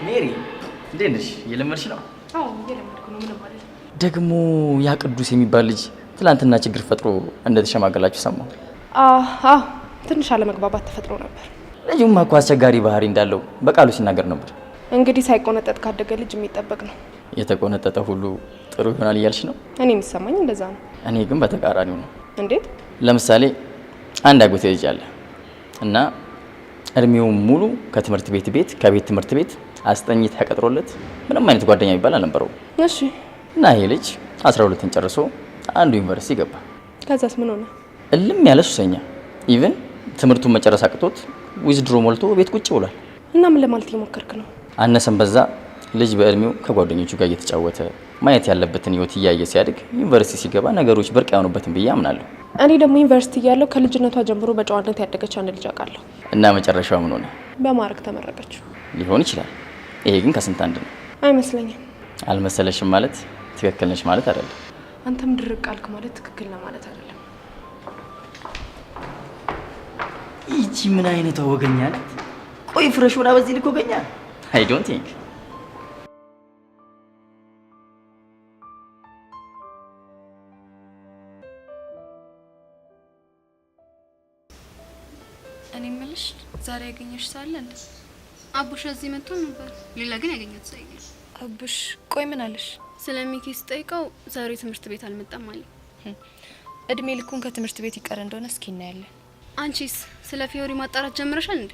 ሜሪ እንዴት ነሽ? እየለመድሽ ነው? አዎ እየለመድኩ ነው። ምን ማለት ነው? ደግሞ ያ ቅዱስ የሚባል ልጅ ትላንትና ችግር ፈጥሮ እንደተሸማገላችሁ ሰማሁ። አዎ ትንሽ አለመግባባት ተፈጥሮ ነበር። ልጁማ እኮ አስቸጋሪ ባህሪ እንዳለው በቃሉ ሲናገር ነበር። እንግዲህ ሳይቆነጠጥ ካደገ ልጅ የሚጠበቅ ነው። የተቆነጠጠ ሁሉ ጥሩ ይሆናል እያልሽ ነው? እኔ የሚሰማኝ እንደዛ ነው። እኔ ግን በተቃራኒው ነው። እንዴት? ለምሳሌ አንድ አጎቴ ልጅ አለ እና እድሜው ሙሉ ከትምህርት ቤት ቤት ከቤት ትምህርት ቤት አስጠኝ ተቀጥሮለት ምንም አይነት ጓደኛ የሚባል አልነበረው። እሺ። እና ይሄ ልጅ 12ን ጨርሶ አንዱ ዩኒቨርሲቲ ገባ። ከዛስ ምን ሆነ? እልም ያለ ሱሰኛ። ኢቭን ትምህርቱን መጨረስ አቅቶት ዊዝድሮ ሞልቶ ቤት ቁጭ ብሏል። እና ምን ለማለት እየሞከርክ ነው? አነሰም በዛ ልጅ በእድሜው ከጓደኞቹ ጋር እየተጫወተ ማየት ያለበትን ህይወት እያየ ሲያድግ ዩኒቨርሲቲ ሲገባ ነገሮች ብርቅ ያሆኑበትን ብዬ አምናለሁ። እኔ ደግሞ ዩኒቨርሲቲ እያለሁ ከልጅነቷ ጀምሮ በጨዋነት ያደገች አንድ ልጅ አውቃለሁ። እና መጨረሻው ምን ሆነ? በማዕረግ ተመረቀች። ሊሆን ይችላል። ይሄ ግን ከስንት አንድ ነው። አይመስለኝም። አልመሰለሽም ማለት ትክክል ነሽ ማለት አይደለም። አንተም ድርቅ አልክ ማለት ትክክል ነው ማለት አይደለም። ይቺ ምን አይነቷ ወገኛ ናት? ቆይ ፍረሽ ወራ በዚህ ልክ ወገኛ? አይ ዶንት ቲንክ። እኔ የምልሽ ዛሬ ያገኘሽ ሳለ እንዴ? አቡሽ እዚህ መጥቶ ነበር። ሌላ ግን ያገኘት ሰው የለም። አቡሽ ቆይ ምን አለሽ? ስለ ሚኪ ስጠይቀው ዛሬ ትምህርት ቤት አልመጣም አለ። እድሜ ልኩን ከትምህርት ቤት ይቀር እንደሆነ እስኪ እናያለን። አንቺስ ስለ ፊዮሪ ማጣራት ጀምረሻል እንዴ?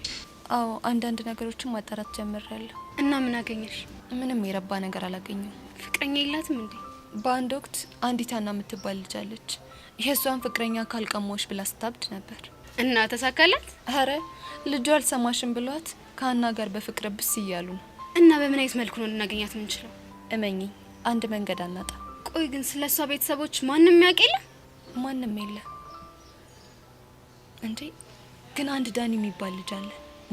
አዎ አንዳንድ ነገሮችን ማጣራት ጀምሬያለሁ። እና ምን አገኘሽ? ምንም የረባ ነገር አላገኘሁም። ፍቅረኛ የላትም እንዴ? በአንድ ወቅት አንዲት አና የምትባል ልጅ አለች። የእሷን ፍቅረኛ ካልቀሞሽ ብላ ስታብድ ነበር። እና ተሳካላት? አረ ልጁ አልሰማሽም ብሏት ከአና ጋር በፍቅር ብስ እያሉ ነው። እና በምን አይነት መልኩ ነው ልናገኛት የምንችለው? እመኚ አንድ መንገድ አናጣ። ቆይ ግን ስለሷ ቤተሰቦች ማንም ያውቅ የለ? ማንም የለ እንዴ? ግን አንድ ዳኒ የሚባል ልጅ አለ።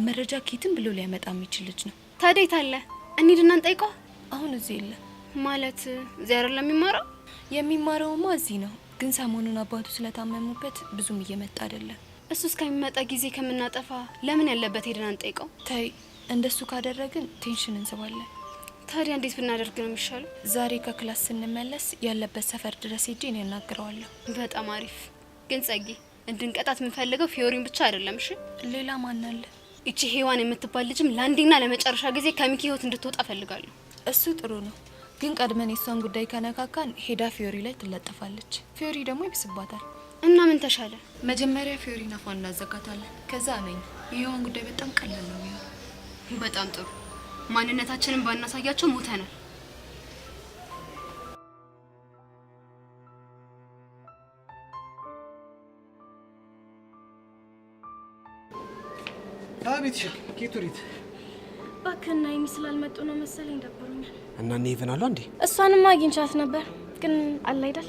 መረጃ ኬትም ብሎ ሊያመጣ የሚችል ልጅ ነው። ታዲያ የት አለ? እንሂድና እንጠይቀው። አሁን እዚህ የለ። ማለት እዚህ አይደለም የሚማረው? የሚማረውማ እዚህ ነው። ግን ሰሞኑን አባቱ ስለታመሙበት ብዙም እየመጣ አይደለም። እሱ እስከሚመጣ ጊዜ ከምናጠፋ ለምን ያለበት ሄደን አንጠይቀው? ተይ፣ እንደሱ ካደረግን ቴንሽን እንስባለን። ታዲያ እንዴት ብናደርግ ነው የሚሻለው? ዛሬ ከክላስ ስንመለስ ያለበት ሰፈር ድረስ ሄጄ ነው ያናግረዋለሁ። በጣም አሪፍ። ግን ጸጊ፣ እንድንቀጣት የምንፈልገው ፊዮሪን ብቻ አይደለም። እሺ፣ ሌላ ማን አለ? እቺ ሄዋን የምትባል ልጅም ለአንዴና ለመጨረሻ ጊዜ ከሚኪ ህይወት እንድትወጣ ፈልጋለሁ። እሱ ጥሩ ነው። ግን ቀድመን የሷን ጉዳይ ከነካካን ሄዳ ፊዮሪ ላይ ትለጠፋለች። ፊዮሪ ደግሞ ይብስባታል። እና ምን ተሻለ? መጀመሪያ ፊዮሪን አፏን እናዘጋታለን። ከዛ ነኝ ይሄውን ጉዳይ በጣም ቀላል ነው የሚሆነው። በጣም ጥሩ። ማንነታችንን ባናሳያቸው ሞተናል። አቤት ሸክ ኬቱሪት ባክና ይመስላል መጡ ነው መሰለኝ ደብሮኛል። እና እኔ ይፈናሉ እንዴ? እሷንም አግኝቻት ነበር ግን አለ አይደል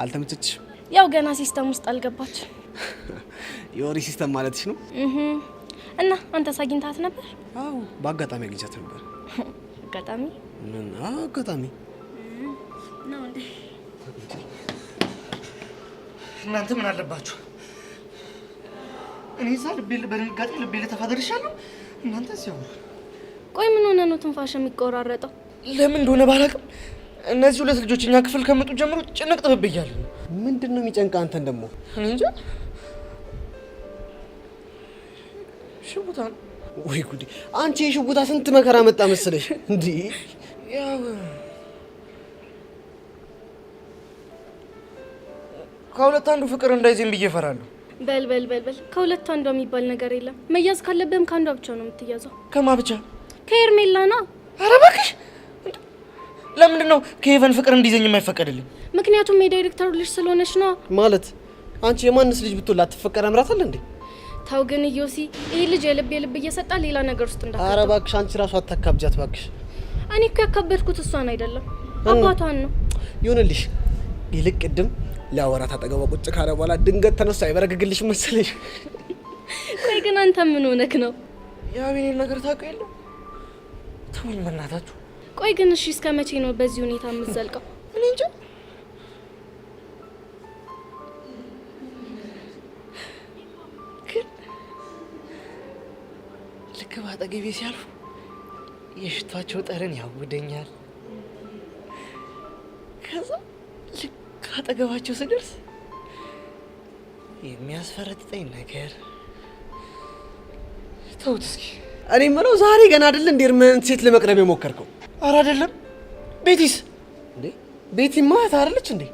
አልተመቸችሽ? ያው ገና ሲስተም ውስጥ አልገባች። የወሪ ሲስተም ማለትሽ ነው? እና አንተ አግኝታት ነበር? አዎ በአጋጣሚ አግኝቻት ነበር። አጋጣሚ? ምን አጋጣሚ ነው እንዴ? እናንተ ምን አለባችሁ? እኔ እዛ በድንጋጤ ልቤ ለተፋደርሻለሁ። እናንተ ሲያው ቆይ ምን ሆነ ነው ትንፋሽ የሚቆራረጠው? ለምን እንደሆነ ባላውቅም እነዚህ ሁለት ልጆች እኛ ክፍል ከመጡ ጀምሮ ጭንቅ ጥብብያለሁ። ምንድነው የሚጨንቃ? አንተን ደግሞ እኔ እንጃ። ሽቡታ ወይ ጉዲ! አንቺ የሽቡታ ስንት መከራ መጣ መሰለሽ እንዴ? ያው ከሁለት አንዱ ፍቅር እንዳይዘኝ ብዬ እፈራለሁ። በል ከሁለት አንዷ የሚባል ነገር የለም። መያዝ ካለብህም ከአንዷ ብቻ ነው የምትያዘው። ከማ ብቻ? ከኤርሜላ ነው። ኧረ እባክሽ! ለምንድን ነው ከሄቨን ፍቅር እንዲዘኝ የማይፈቀድልኝ? ምክንያቱም የዳይሬክተሩ ልጅ ስለሆነች ነው። ማለት አንቺ የማንስ ልጅ ብትወላ ትፈቀር አምራታል እንዴ? ታው ግን ኢዮሲ ይሄ ልጅ የልብ እየሰጣ ሌላ ነገር ውስጥ እንዳትከተው። ኧረ እባክሽ አንቺ ራሱ አታካብጃት እባክሽ። እኔ እኮ ያካበድኩት እሷን አይደለም አባቷን ነው። ይሁንልሽ። ይልቅ ቅድም ለአወራት አጠገቧ ቁጭ ካለ በኋላ ድንገት ተነሳ አይበረግግልሽ መሰለሽ? ቆይ ግን አንተ ምን ሆነክ ነው? የአቤኔን ነገር ታውቀው የለ? ተውኝ በእናታችሁ። ቆይ ግን እሺ እስከ መቼ ነው በዚህ ሁኔታ የምትዘልቀው? እኔ እንጃ። ግን ልክ ባጠገቤ ሲያልፉ የሽቷቸው ጠረን ያውደኛል። ከዛ ልክ አጠገባቸው ስደርስ የሚያስፈረጥጠኝ ነገር። ተውት እስኪ። እኔ የምለው ዛሬ ገና አይደል እንዴ እርምህን ሴት ለመቅረብ የሞከርከው? ኧረ አይደለም። ቤቲስ እንዴ? ቤቲ ማለት አይደለች እንዴ?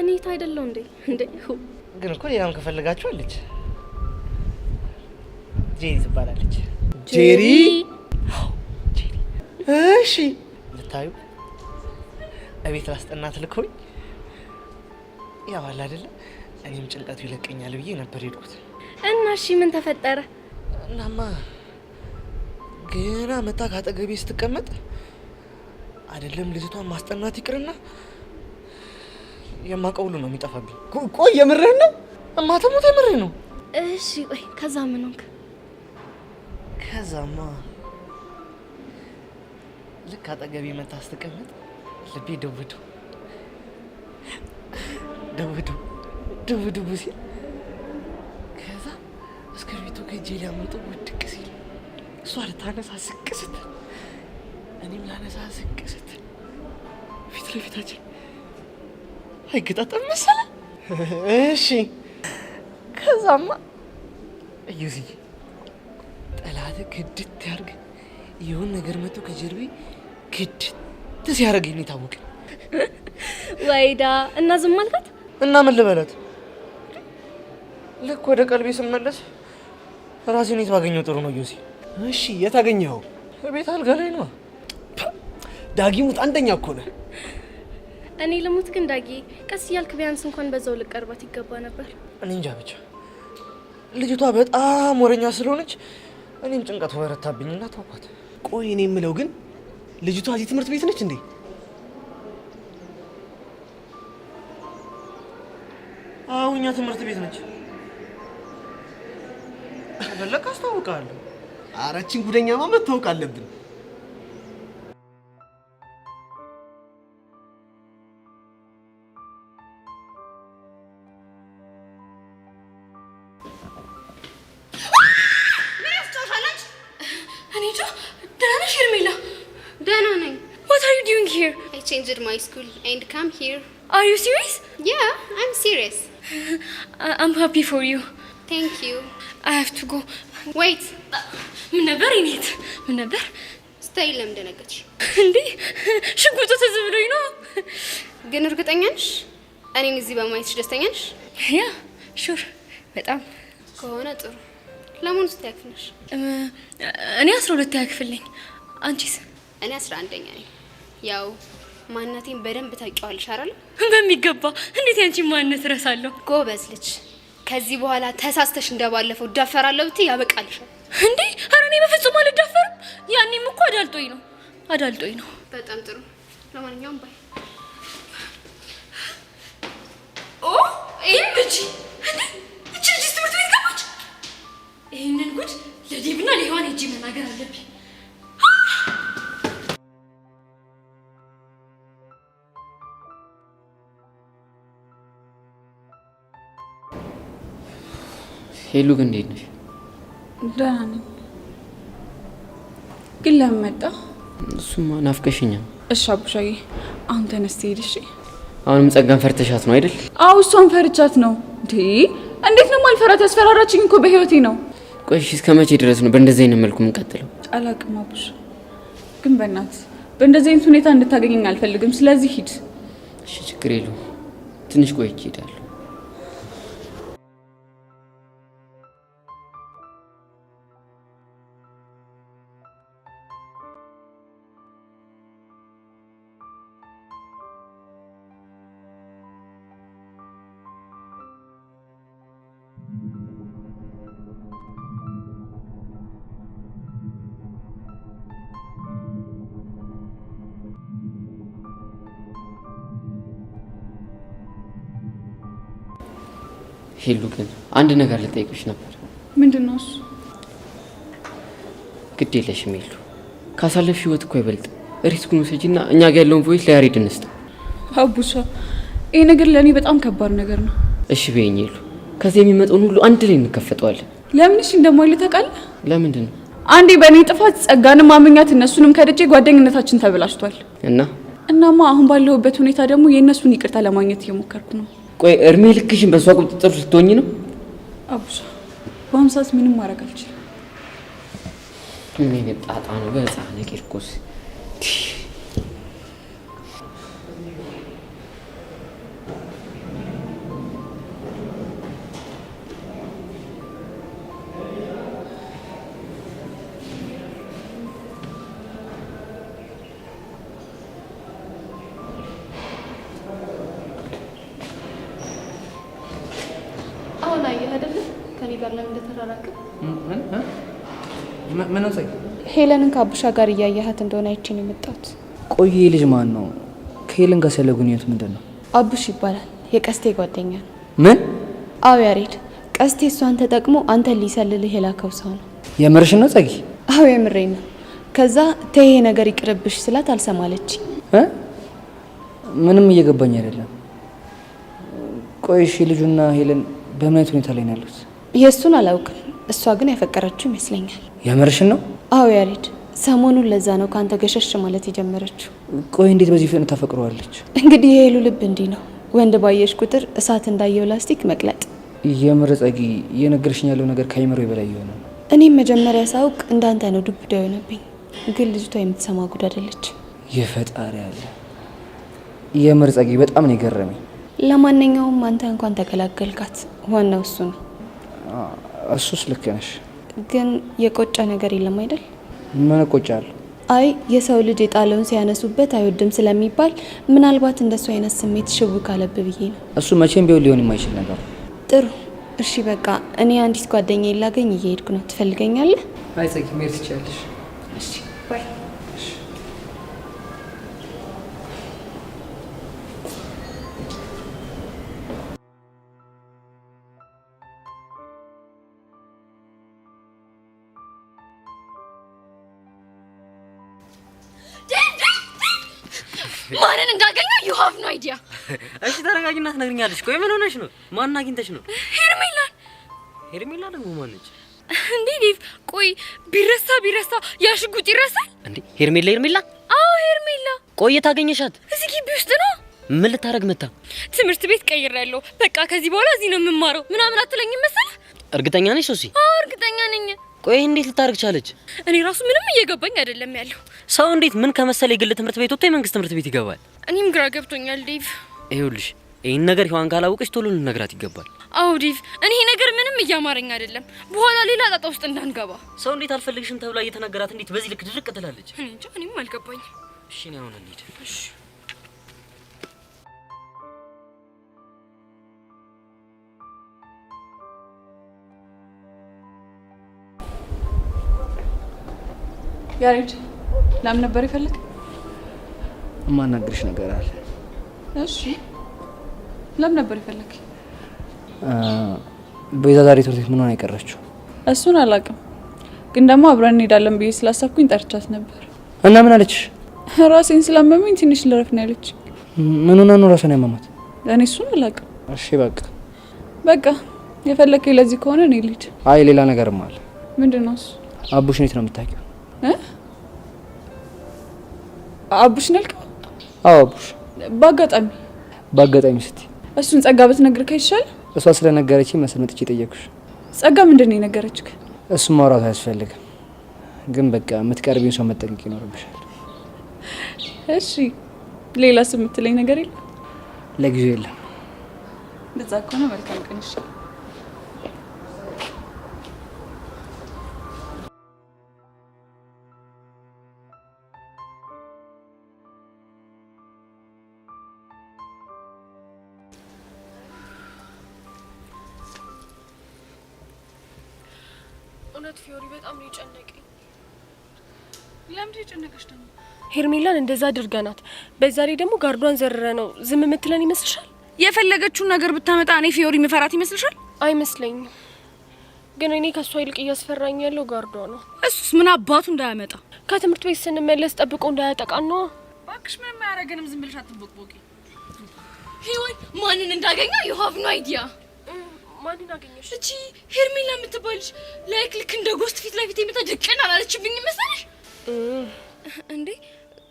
እኔ ታይደለው እንዴ? ግን እኮ ሌላም ከፈለጋችሁ አለች። ጄሪ ትባላለች። ጄሪ? እሺ ልታዩ እቤት ላስጠናት ልኮኝ ያው አለ አይደለ እኔም ጭንቀቱ ይለቀኛል ብዬ ነበር ሄድኩት። እና እሺ ምን ተፈጠረ? እናማ ገና መታ ካጠገቤ ስትቀመጥ አይደለም ልጅቷን ማስጠናት ይቅርና የማውቀው ሁሉ ነው የሚጠፋብኝ። ቆይ የምርህ ነው? እማተሞት የምርህ ነው? እሺ ቆይ ከዛ ምን ሆንክ? ከዛማ ልክ አጠገቤ መታ ስትቀመጥ ልቤ ደውዱ ሲል ከዛ እስክርቢቶ ከእጄ ሊያመጡ ውድቅ ሲል እሷ ልታነሳ ዝቅ ስትል እኔም ላነሳ ዝቅ ስትል ፊት ለፊታችን አይገጣጠም መሰለ። እሺ ከዛማ እዩዚ ጠላት ክድት ያርግ ይሁን ነገር መጥቶ ከጀርቤ ክድት ሲያደርገኝ ታወቀ። ወይዳ እና ዝም አልካት? እና ምን ልበላት? ልክ ወደ ቀልቤ ስመለስ ራሴን የት ባገኘው ጥሩ ነው ዩሲ? እሺ የት አገኘኸው? ቤት አልጋ ላይ ነው። ዳጊሙት አንደኛ እኮ ነህ። እኔ ልሙት ግን ዳጊ ቀስ እያልክ ቢያንስ እንኳን በዛው ልቀርባት ይገባ ነበር። እኔ እንጃ ብቻ ልጅቷ በጣም ወረኛ ስለሆነች እኔም ጭንቀቱ በረታብኝና ተውኳት። ቆይ እኔ የምለው ግን ልጅቷ እዚህ ትምህርት ቤት ነች እንዴ? አዎ እኛ ትምህርት ቤት ነች። በለካ አስታውቃለሁ። አራችን ጉደኛማ መታወቅ አለብን። What are you doing here? I changed my school and come here. Are you serious? Yeah, I'm serious. I'm happy for you. Thank you. I have to go. Wait. ምን ነበር? ስታይ ለምን ደነገጥሽ እንዴ? ሽጉጡ ትዝ ብሎኝ ነው። ግን እርግጠኛ ነሽ እኔን እዚህ በማየትሽ ደስተኛ ነሽ? ያ ሹር በጣም ከሆነ ጥሩ። ለምን ስታይ ክፍል ነሽ? እኔ 12ኛ ክፍል ነኝ። አንቺስ? እኔ 11ኛ ነኝ። ያው ማንነቴን በደንብ ታውቂዋለሽ አይደል? በሚገባ። እንዴት ያንቺ ማንነት እረሳለሁ? ጎበዝ ልጅ። ከዚህ በኋላ ተሳስተሽ እንደባለፈው ዳፈራለሁ ብትይ ያበቃልሻል። እንዴ ኧረ እኔ በፍጹም አልዳፈርም። ያኔም እኮ አዳልጦኝ ነው። በጣም ጥሩ። ለማንኛውም ባይ። ኦ እቺ ልጅ ትምህርት ቤት ገባች። ይሄንን ጉድ ለዴብና ለሔዋን ሄጄ መናገር አለብኝ። ሄሉ ግን እንዴት ነሽ? ደህና ነኝ። ግን ለምን መጣ? እሱማ ናፍቀሽኛል። እሺ አቡሻዬ አሁን ተነስተ ሄድ። እሺ አሁንም ጸጋን ፈርተሻት ነው አይደል? አዎ እሷን ፈርቻት ነው። እንዴት ነው ማልፈራት? ያስፈራራችኝ እኮ በህይወቴ ነው። ቆይ እሺ እስከ መቼ ድረስ ነው በእንደዚህ አይነት መልኩ የምንቀጥለው? አላቅም አቡሽ፣ ግን በእናትህ በእንደዚህ አይነት ሁኔታ እንድታገኘኝ አልፈልግም። ስለዚህ ሂድ። እሺ ችግር የለውም። ትንሽ ቆይቼ እሄዳለሁ። ሄሉ ግን አንድ ነገር ልጠይቅሽ ነበር። ምንድነው እሱ? ግድ የለሽም ሄሉ። ካሳለፍሽ ህይወት እኮ አይበልጥ። ሪስኩን ውሰጂና እኛ ጋር ያለውን ቮይስ ለያሬድ እንስጥ። አቡሻ ይሄ ነገር ለእኔ በጣም ከባድ ነገር ነው። እሺ በይኝ ሄሉ። ከዚህ የሚመጣውን ሁሉ አንድ ላይ እንከፈጠዋለን። ለምን እሺ እንደማይል ታውቃለህ? ለምንድን ነው? አንዴ በእኔ ጥፋት ጸጋንም ማመኛት እነሱንም ከደጄ ጓደኝነታችን ተበላሽቷል። እናማ አሁን ባለሁበት ሁኔታ ደግሞ የእነሱን ይቅርታ ለማግኘት እየሞከርኩ ነው። ቆይ እርሜ ልክሽን በሷ ቁጥጥር ልትሆኚ ነው? አቡሻ በአሁኑ ሰዓት ምንም ማድረግ አልችልም። ምን ጣጣ ነው በህፃን ቂርቆስ። አሁን አየህ አይደል ከኔ ጋር ለምን እንደተራራቅን? ምን ነው? ሄለንን ከአቡሻ ጋር እያያሃት እንደሆነ አይቼ ነው የመጣሁት። ቆይ ልጅ ማን ነው? ከሄለን ጋር ያለ ግንኙነት ምንድን ነው? አቡሽ ይባላል። የቀስቴ ጓደኛ ነው። ምን? አዎ ያሬድ፣ ቀስቴ እሷን ተጠቅሞ አንተን ሊሰልልህ የላከው ሰው ነው። የምርሽ ነው ጸጊ? አዎ የምሬን ነው። ከዛ ተይሄ ነገር ይቅርብሽ ስላት አልሰማለች። ምንም እየገባኝ አይደለም። ቆይ እሺ ልጁና ሄለን በምን አይነት ሁኔታ ላይ ነው ያሉት? የእሱን አላውቅም። እሷ ግን ያፈቀረችው ይመስለኛል። የምርሽን ነው? አዎ ያሬድ፣ ሰሞኑን ለዛ ነው ካንተ ገሸሽ ማለት የጀመረችው። ቆይ እንዴት በዚህ ፍጥነት ታፈቅረዋለች? እንግዲህ የሄሉ ልብ እንዲህ ነው። ወንድ ባየሽ ቁጥር እሳት እንዳየው ላስቲክ መቅለጥ። የምር ጸጊ፣ እየነገርሽኝ ያለው ነገር ከአይምሮ በላይ የሆነ ነው። እኔም መጀመሪያ ሳውቅ እንዳንተ ነው ዱብዳ የሆነብኝ። ግን ልጅቷ የምትሰማ ጉድ አይደለች። የፈጣሪ አለ። የምር ጸጊ፣ በጣም ነው የገረመኝ። ለማንኛውም አንተ እንኳን ተገላገልካት። ዋናው እሱ ነው። እሱስ ልክ ነሽ። ግን የቆጨ ነገር የለም አይደል? ምን እቆጫለሁ? አይ የሰው ልጅ የጣለውን ሲያነሱበት አይወድም ስለሚባል ምናልባት እንደሱ አይነት ስሜት ሽቡ ካለብ ብዬ ነው። እሱ መቼም ቢሆን ሊሆን የማይችል ነገር። ጥሩ እሺ፣ በቃ እኔ አንዲት ጓደኛዬ ላገኝ እየሄድኩ ነው። ትፈልገኛለህ? አይ ጸጊ፣ መሄድ ትችያለሽ። እሺ ባይ። ማንን እንዳገኘው you have no idea። እሺ ተረጋጊና ትነግሪኛለሽ። ቆይ ምን ሆነሽ ነው? ማን አግኝተሽ ነው? ሄርሜላን። ሄርሜላ ደግሞ ማን ነች እንዴ? ዴቭ ቆይ ቢረሳ ያ ሽጉጥ ይረሳል እንዴ? ሄርሜላ? አዎ ሄርሜላ። ቆይ የታገኘሻት? እዚህ ግቢ ውስጥ ነው። ምን ልታረግ መጣ? ትምህርት ቤት ቀይሬያለሁ። በቃ ከዚህ በኋላ እዚህ ነው የምማረው ምናምን አትለኝም መሰለህ? እርግጠኛ ነሽ ሶሲ? አዎ እርግጠኛ ነኝ። ቆይ እንዴት ልታርግ ቻለች? እኔ ራሱ ምንም እየገባኝ አይደለም ያለው። ሰው እንዴት ምን ከመሰለ የግል ትምህርት ቤት ወጥቶ የመንግስት ትምህርት ቤት ይገባል? እኔም ግራ ገብቶኛል ዴቭ። ይኸውልሽ ይሄን ነገር ሔዋን ካላወቀች ቶሎ ልነግራት ይገባል። አዎ ዴቭ፣ እኔ ይሄ ነገር ምንም እያማረኝ አይደለም። በኋላ ሌላ ጣጣ ውስጥ እንዳንገባ። ሰው እንዴት አልፈልግሽም ተብላ እየተነገራት እንዴት በዚህ ልክ ድርቅ ትላለች? እኔ እንጃ፣ እኔም አልገባኝ። እሺ ነው አሁን እንሂድ። እሺ ያሬድ ለምን ነበር ይፈልግ? የማናግርሽ ነገር አለ። እሺ ለምን ነበር ይፈልግ? ቤዛ ዛሬ ትምህርት ቤት ምን ሆነ የቀረችው? እሱን አላውቅም፣ ግን ደግሞ አብረን እንሄዳለን ብዬ ስላሰብኩኝ ጠርቻት ነበር። እና ምን አለች? ራሴን ስላመመኝ ትንሽ ልረፍ ነው ያለች። ምን ሆነ ነው ራስን ያመማት? እኔ እሱን አላውቅም። እሺ በቃ የፈለከኝ ለዚህ ከሆነ እኔ ልሂድ። አይ ሌላ ነገርም አለ። ምንድነው እሱ? አቡሽ እንዴት ነው የምታውቂው? አቡሽ ነልከው? አዎ አቡሽ። በአጋጣሚ ስትይ እሱን ጸጋ ብትነግርከኝ ይሻል። እሷ ስለነገረችኝ መሰመጥቼ ጠየቅኩሽ። ጸጋ ምንድነው የነገረችክ? እሱም ማውራት አያስፈልግም፣ ግን በቃ የምትቀርቢውን ሰው መጠንቀቅ ይኖርብሻል። እሺ ሌላስ የምትለኝ ነገር የለም? ለጊዜው የለም። እንደዛ ከሆነ መልካም ቀን። እሺ እውነት ፊዮሪ በጣም ነው የጨነቀኝ። ለምን የጨነቀሽ ደግሞ? ሄርሜላን እንደዛ አድርገናት፣ በዛ ላይ ደግሞ ጋርዷን ዘርረ ነው ዝም የምትለን ይመስልሻል? የፈለገችውን ነገር ብታመጣ እኔ ፊዮሪ ምፈራት ይመስልሻል? አይመስለኝም። ግን እኔ ከሷ ይልቅ እያስፈራኝ ያለው ጋርዷ ነው። እሱስ ምን አባቱ እንዳያመጣ ከትምህርት ቤት ስንመለስ ጠብቆ እንዳያጠቃን ነው። እባክሽ ምንም አያረገንም፣ ዝም ብለሽ አትቦቅቦቂ። ሄዋን ማንን እንዳገኘው you have no idea። ማንን አገኘሽ? እቺ ሄርሜላ የምትባልሽ ላይክ ልክ እንደ ጎስት ፊት ለፊት የመጣ ድቅን አላለችብኝ መሰለሽ እንዴ?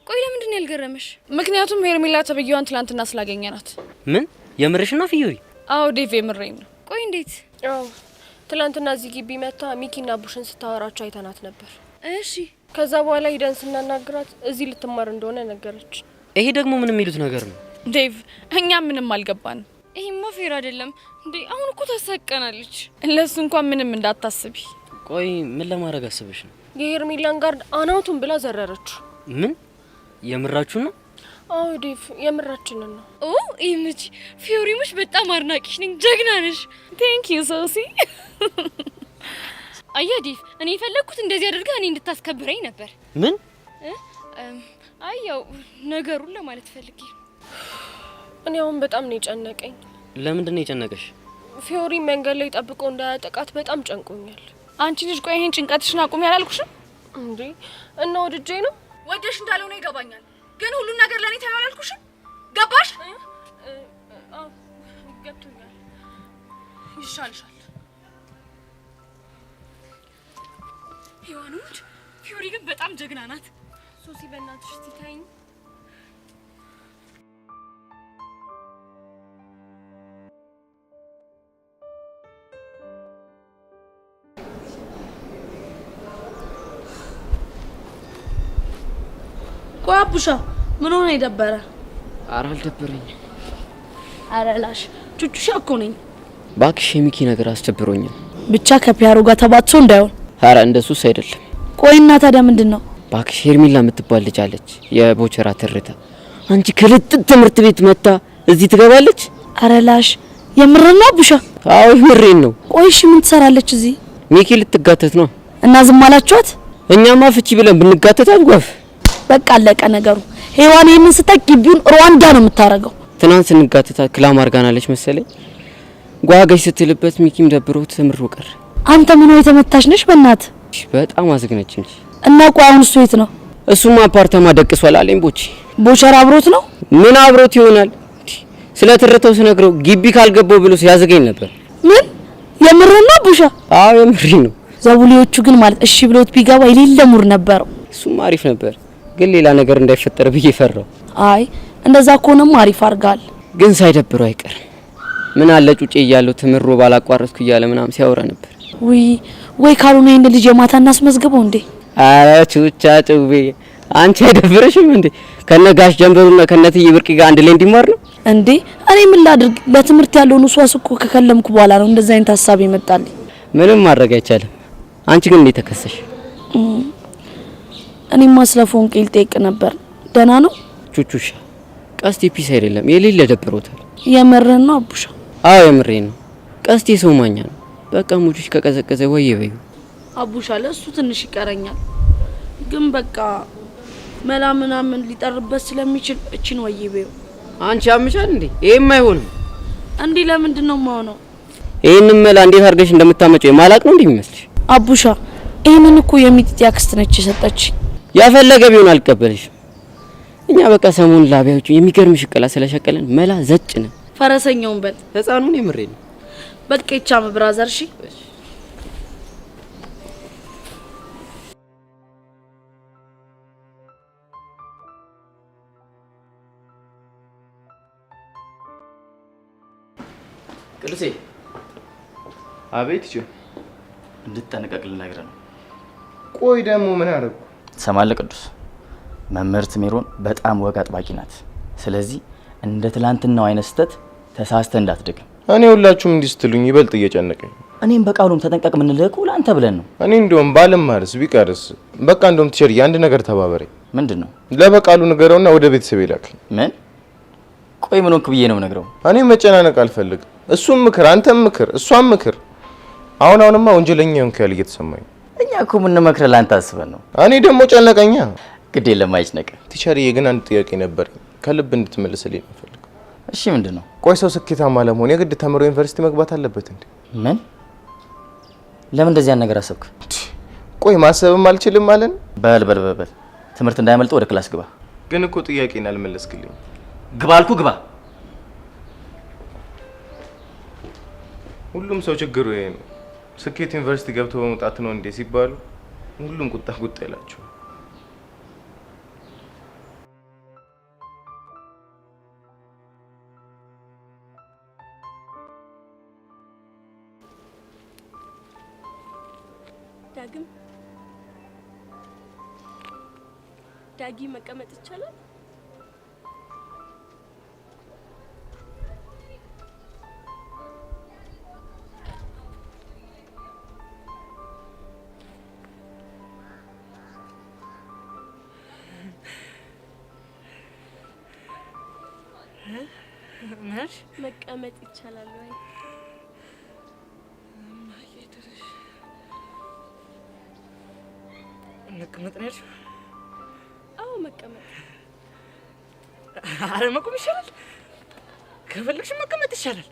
ቆይ ለምንድን ነው ያልገረመሽ? ምክንያቱም ሄርሜላ ተብየዋን ትላንትና ስላገኘናት። ምን የምርሽና ፊዮሪ? አዎ ዴቭ የምሬን ነው። ቆይ እንዴት? አዎ ትላንትና እዚህ ግቢ መታ ሚኪና ቡሽን ስታወራቸው አይተናት ነበር። እሺ ከዛ በኋላ ሂደን ስናናግራት እዚህ ልትማር እንደሆነ ነገረች። ይሄ ደግሞ ምን የሚሉት ነገር ነው? ዴቭ እኛ ምንም አልገባን። ይሄማ ፌር አይደለም እንዴ! አሁን እኮ ታሳቀናለች። ለሱ እንኳን ምንም እንዳታስቢ። ቆይ ምን ለማድረግ አስበሽ ነው? የሄርሜላን ጋርድ አናቱን ብላ ዘረረች። ምን የምራችሁ ነው? አዎ ዴቭ የምራችንን ነው። ኦ ኢምጂ ፊዮሪሙሽ በጣም አድናቂሽ ነኝ። ጀግና ነሽ። ቴንክ ዩ ሶሲ። አያ ዴቭ እኔ የፈለኩት እንደዚህ አድርጋ እኔ እንድታስከብረኝ ነበር። ምን? አያው ነገሩን ለማለት ፈልጌ። እኔ አሁን በጣም ነው የጨነቀኝ። ለምንድን ነው የጨነቀሽ? ፊዮሪ መንገድ ላይ ጠብቆ እንዳያጠቃት በጣም ጨንቆኛል። አንቺ ልጅ ቆይ ይሄን ጭንቀትሽን አቁሚ ያላልኩሽም እንዴ? እና ወድጄ ነው። ወደሽ እንዳልሆነ ይገባኛል፣ ግን ሁሉን ነገር ለኔ ታዩ አላልኩሽም? ገባሽ? አዎ ገብቶኛል። ይሻልሻል። ሄዋኖች ፊዮሪ ግን በጣም ጀግና ናት። ሶሲ በእናትሽ ትታይኝ። ቆይ አቡሻ ምን ሆነ የደበረ? ኧረ አልደበረኝ። ኧረ ላሽ ቹቹሻ እኮ ነኝ። እባክሽ የሚኪ ነገር አስደብሮኛል። ብቻ ከፒያሮ ጋር ተባጥሶ እንዳይሆን። ኧረ እንደሱስ አይደለም። ቆይና ታዲያ ምንድነው? እባክሽ ሄርሜላ የምትባል ልጅ አለች፣ የቦቸራ ትርታ። አንቺ ከልጥጥ ትምህርት ቤት መጣ እዚህ ትገባለች? ኧረ ላሽ የምርና አቡሻ? አዎ የምሬን ነው። ቆይ እሺ ምን ትሰራለች እዚህ? ሚኪ ልትጋተት ነው። እና ዝም አላችኋት? እኛማ ፍቺ ብለን ብንጋተት አልጓፍ። በቃ አለቀ ነገሩ። ሄዋን ይሄንን ስታቅ ግቢውን ሩዋንዳ ነው የምታረገው። ትናንት ስንጋተታ ክላም አርጋናለች መሰለኝ። ጓጋሽ ስትልበት ሚኪም ደብሮት ትምሩ ቀር። አንተ ምን ነው የተመታሽ ነሽ? በእናት በጣም አዝግነች እንጂ። እና ቆይ አሁን እሱ የት ነው? እሱማ አፓርታማ ደቅሷል አለኝ። ቦቸራ አብሮት ነው? ምን አብሮት ይሆናል? ስለተረተው ስነግረው ግቢ ካልገባው ብሎ ሲያዘገኝ ነበር። ምን የምርና ቡሻ? አዎ የምሪ ነው። ዘቡሊዎቹ ግን ማለት እሺ ብሎት ቢገባ የሌለ ሙር ነበረው። እሱም አሪፍ ነበር፣ ግን ሌላ ነገር እንዳይፈጠር ብዬ ፈራው። አይ እንደዛ ከሆነም አሪፍ አርጋል። ግን ሳይደብረው አይቀርም። ምን አለ ጩጬ እያለው ትምሮ ባላቋረጥኩ እያለ ምናም ሲያወራ ነበር። ወይ ካልሆነ ይሄን ልጅ የማታ እናስመዝግበው እንዴ? አረ ቹቻ ጩቤ አንቺ አይደብርሽም እንዴ? ከነጋሽ ጀንበሩና ከነትዬ ብርቂ ጋር አንድ ላይ እንዲማር ነው እንዴ? እኔ ምን ላድርግ? ለትምህርት ያለውን ውስዋስ እኮ ከከለምኩ በኋላ ነው እንደዛ አይነት ሀሳብ ይመጣልኝ። ምንም ማድረግ አይቻልም። አንቺ ግን እንዴት ተከሰሽ? እኔማ ስለ ፎንቄ ልጠይቅ ነበር። ደህና ነው ቹቹሻ? ቀስቴ ፒስ አይደለም የሌለ ደብሮታል። የምርህን ነው አቡሻ? አዎ የምሬን ነው። ቀስቴ ሰው ማኛ ነው። በቃ ሙቹሽ ከቀዘቀዘ ወይ በዩ አቡሻ። ለእሱ ትንሽ ይቀረኛል፣ ግን በቃ መላ ምናምን ሊጠርበት ስለሚችል እቺን ወይ በዩ። አንቺ አምሻል እንዴ? ይሄም አይሆንም እንዴ? ለምንድን ነው የማሆነው? ይሄንን መላ እንዴት አድርገሽ እንደምታመጪው የማላቅ ነው እንደሚመስልሽ? አቡሻ ይሄንን እኮ የሚጥጥ ያክስት ነች የሰጠች። ያፈለገ ቢሆን አልቀበልሽም። እኛ በቃ ሰሞኑን ላቢያዎቹ የሚገርም ሽቀላ ስለሸቀለን መላ ዘጭ ነን። ፈረሰኛውን በል ህፃኑን የምሬ ነው። በቃ ይቻም ብራዘር። እሺ ቅዱሴ። አቤት። እንድትጠነቀቅ ልነግርህ ነው። ቆይ ደግሞ ምን አደረኩ? ትሰማለህ ቅዱስ? መምህርት ሜሮን በጣም ወግ አጥባቂ ናት። ስለዚህ እንደ ትላንትናው አይነት ስህተት ተሳስተህ እንዳትደግም። እኔ ሁላችሁም እንዲህ ስትሉኝ ይበልጥ እየጨነቀኝ። እኔም በቃሉም ተጠንቀቅ የምንልህ እኮ ለአንተ ብለን ነው። እኔ እንደውም ባልማርስ ቢቀርስ በቃ እንደውም ቲቸር አንድ ነገር ተባበረኝ። ምንድን ነው? ለበቃሉ ንገረውና ወደ ቤተሰብ ይላክልኝ። ምን? ቆይ ምን ሆንክ ብዬ ነው ነግረው? እኔ መጨናነቅ አልፈልግም። እሱም ምክር፣ አንተም ምክር፣ እሷም ምክር። አሁንማ ወንጀለኛ ሆንክ ያል እየተሰማኝ። እኛ እኮ የምንመክርህ ለአንተ አስበን ነው። እኔ ደግሞ ጨነቀኛ። ግድ የለም አይጭነቅ። ቲቸርዬ ግን አንድ ጥያቄ ነበር ከልብ እንድትመልስልኝ ነው ፈልግ። እሺ ምንድን ነው? ቆይ ሰው ስኬታማ ለመሆን የግድ ተምሮ ዩኒቨርሲቲ መግባት አለበት እንዴ? ምን? ለምን እንደዚህ ያን ነገር አሰብክ? ቆይ ማሰብም አልችልም ማለት ነው? በል ትምህርት እንዳይመልጥ ወደ ክላስ ግባ። ግን እኮ ጥያቄን አልመለስክልኝ። ግባ አልኩ ግባ። ሁሉም ሰው ችግሩ ይሄ ነው። ስኬት ዩኒቨርሲቲ ገብቶ በመውጣት ነው እንዴ ሲባሉ ሁሉም ቁጣ ይላቸው። ዳጊ መቀመጥ ይቻላል? መቀመጥ ይቻላል ወይ? መቀመጥ ነው? አዎ መቀመጥ። አረ መቆም ይሻላል። ከፈለግሽ መቀመጥ ይሻላል።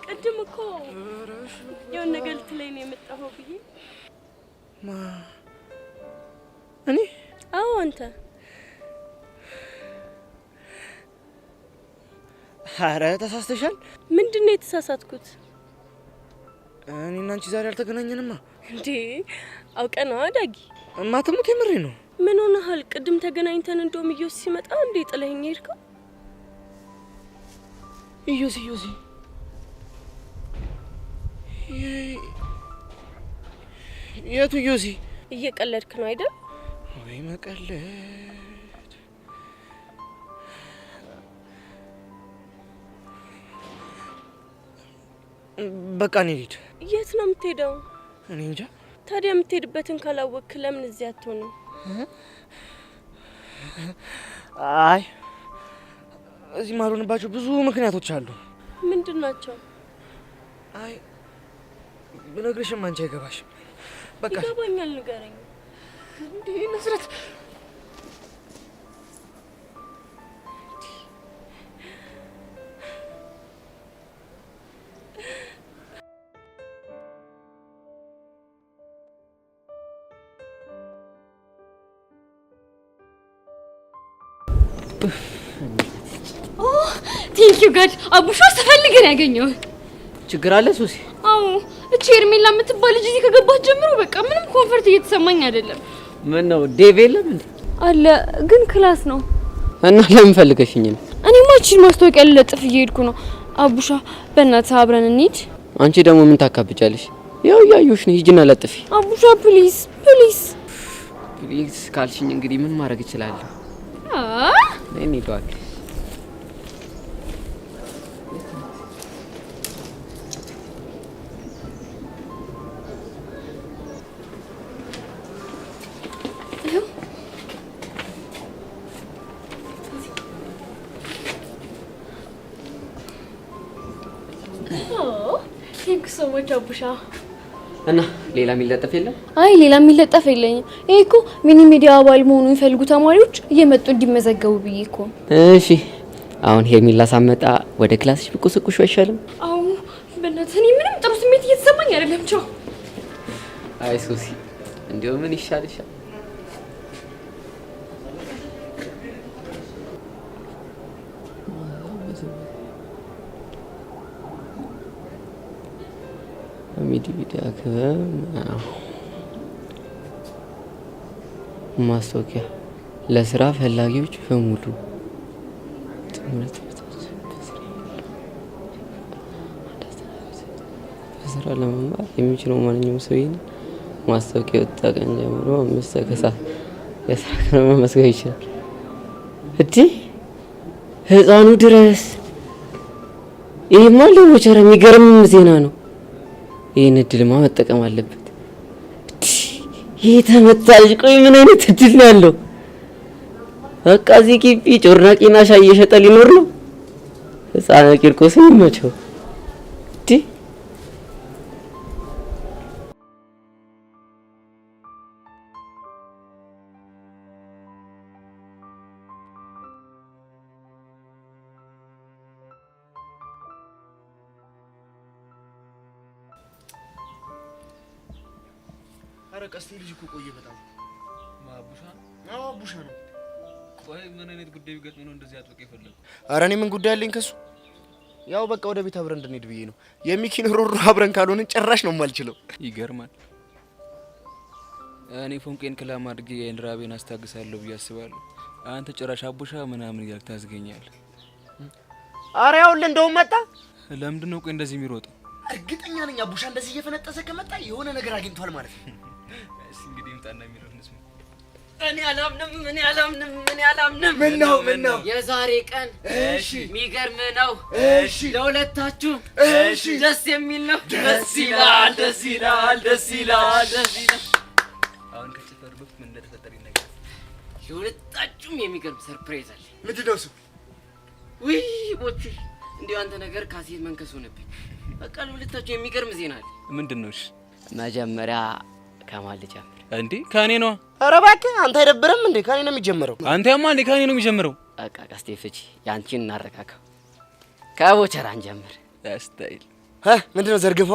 ቅድም እኮ የሆነ ነገር ልትለኝ ነው የመጣኸው ብዬ። እኔ? አዎ አንተ። አረ ተሳስተሻል። ምንድን ነው የተሳሳትኩት? እኔና አንቺ ዛሬ አልተገናኘንማ። እንዴ አውቀነዋ ዳጊ። ማተሙት የምሬ ነው። ምን ሆነሃል? ቅድም ተገናኝተን እንደውም ኢዮስ ሲመጣ እንዴ ጥለኸኝ ሄድከው? ኢዮስ የቱ ኢዮስ? እየቀለድክ ነው አይደል? ወይ መቀለድ። በቃ እኔ ልሂድ። የት ነው የምትሄደው? እኔ እንጃ። ታዲያ የምትሄድበትን ካላወቅክ ለምን እዚህ አትሆንም? አይ እዚህ ማልሆንባቸው ብዙ ምክንያቶች አሉ። ምንድን ናቸው? አይ ብነግርሽም አንቺ አይገባሽም። በቃ ይገባኛል፣ ንገረኝ። እንዴ ነስረት ቴንክ ዩ ጋድ። አቡሻ ስፈልግን ያገኘው ችግር አለ ሱሲ? አዎ እቺ ሄርሜላ የምትባል ልጅ እዚህ ከገባች ጀምሮ በቃ ምንም ኮንፈርት እየተሰማኝ አይደለም። ምን ነው ዴቭ የለም እንዴ? አለ ግን ክላስ ነው። እና ለምን ፈልገሽኝ ነው? እኔማ እቺን ማስታወቂያ ልለጥፍ እየሄድኩ ነው። አቡሻ በእናትህ አብረን እንሂድ። አንቺ ደግሞ ምን ታካብጫለሽ? ያው ያዩሽ ነው። ሂጂና ለጥፊ። አቡሻ ፕሊዝ ፕሊዝ ፕሊዝ ካልሽኝ እንግዲህ ምን ማድረግ እችላለሁ? እኔ ባክ አቡሻ እና ሌላ የሚለጠፍ የለም? አይ ሌላ የሚለጠፍ የለኝም። ይሄ እኮ ሚኒ ሚዲያ አባል መሆኑን የሚፈልጉ ተማሪዎች እየመጡ እንዲመዘገቡ ብዬ እኮ። እሺ አሁን ሄርሜላ ሳመጣ ወደ ክላስሽ ብቁስቁሽ አይሻልም? አዎ በእናትህ እኔ ምንም ጥሩ ስሜት እየተሰማኝ አይደለም። ቻው። አይ ሶሲ እንዴው ምን ይሻልሻል? ሚዲያ ማስታወቂያ ለስራ ፈላጊዎች በሙሉ በስራ ለመማር የሚችለው ማንኛውም ሰው ይህን ማስታወቂያ ወጣ ቀን ጀምሮ 5 ከሰዓት የስራ ቀን መመዝገብ ይችላል። እዲ ህፃኑ ድረስ ይሄማ ለሞቸራ የሚገርም ዜና ነው። ይሄን እድልማ መጠቀም አለበት። ይሄ ተመታልሽ። ቆይ ምን አይነት እድል ነው ያለው? በቃ እዚህ ግቢ ጮርናቂና ሻይ እየሸጠ ሊኖር ነው። ህፃን ቂርቆስን ይመቸው። ቀስቴ ልጅ እኮ ቆየ በጣም። ማቡሻ? አዎ አቡሻ ነው። ቆይ ምን አይነት ጉዳይ ቢገጥም ነው እንደዚህ አጥብቀህ የፈለኩ? ኧረ እኔ ምን ጉዳይ አለኝ ከሱ? ያው በቃ ወደ ቤት አብረን እንድንሄድ ብዬ ነው። የሚኪን ሮሮ አብረን ካልሆንን ጭራሽ ነው የማልችለው። ይገርማል። እኔ ፎንቄን ክላም አድርጌ የእንራቤን አስታግሳለሁ ብዬ አስባለሁ። አንተ ጭራሽ አቡሻ ምናምን እያልክ ታዝገኛለህ። ኧረ ያውልህ እንደውም መጣ። ለምንድን ነው ቆይ እንደዚህ የሚሮጠው? እርግጠኛ ነኝ አቡሻ እንደዚህ እየፈነጠሰ ከመጣ የሆነ ነገር አግኝቷል ማለት ነው። እሺ እንግዲህ ምጣና የሚለው እንስማ። እኔ አላምንም። ምን ነው የዛሬ ቀን እሺ የሚገርም ነው። እሺ ለሁለታችሁ እሺ ደስ የሚል ነው። ደስ ይላል። አሁን ከጭፈር በፊት ምን እንደተፈጠረ ይነገር። ለሁለታችሁም የሚገርም ሰርፕራይዝ አለ። ምንድን ነው እሱ? ውይ ቦቼ እንዲሁ አንተ ነገር ካሴት መንከስ ሆነብኝ። በቃ ለሁለታችሁ የሚገርም ዜና አለ። ምንድን ነው? እሺ መጀመሪያ ከማን ልጀምር? እንዴ ከኔ ነው። ኧረ እባክህ አንተ አይደብርም እንዴ? ከኔ ነው የሚጀምረው። አንተ ያማ እንዴ ከኔ ነው የሚጀምረው? በቃ ቀስቴ ፍቺ ያንቺን እናረካካው። ከቦቸራ እንጀምር። ስታይል ምንድን ነው ዘርግፏ?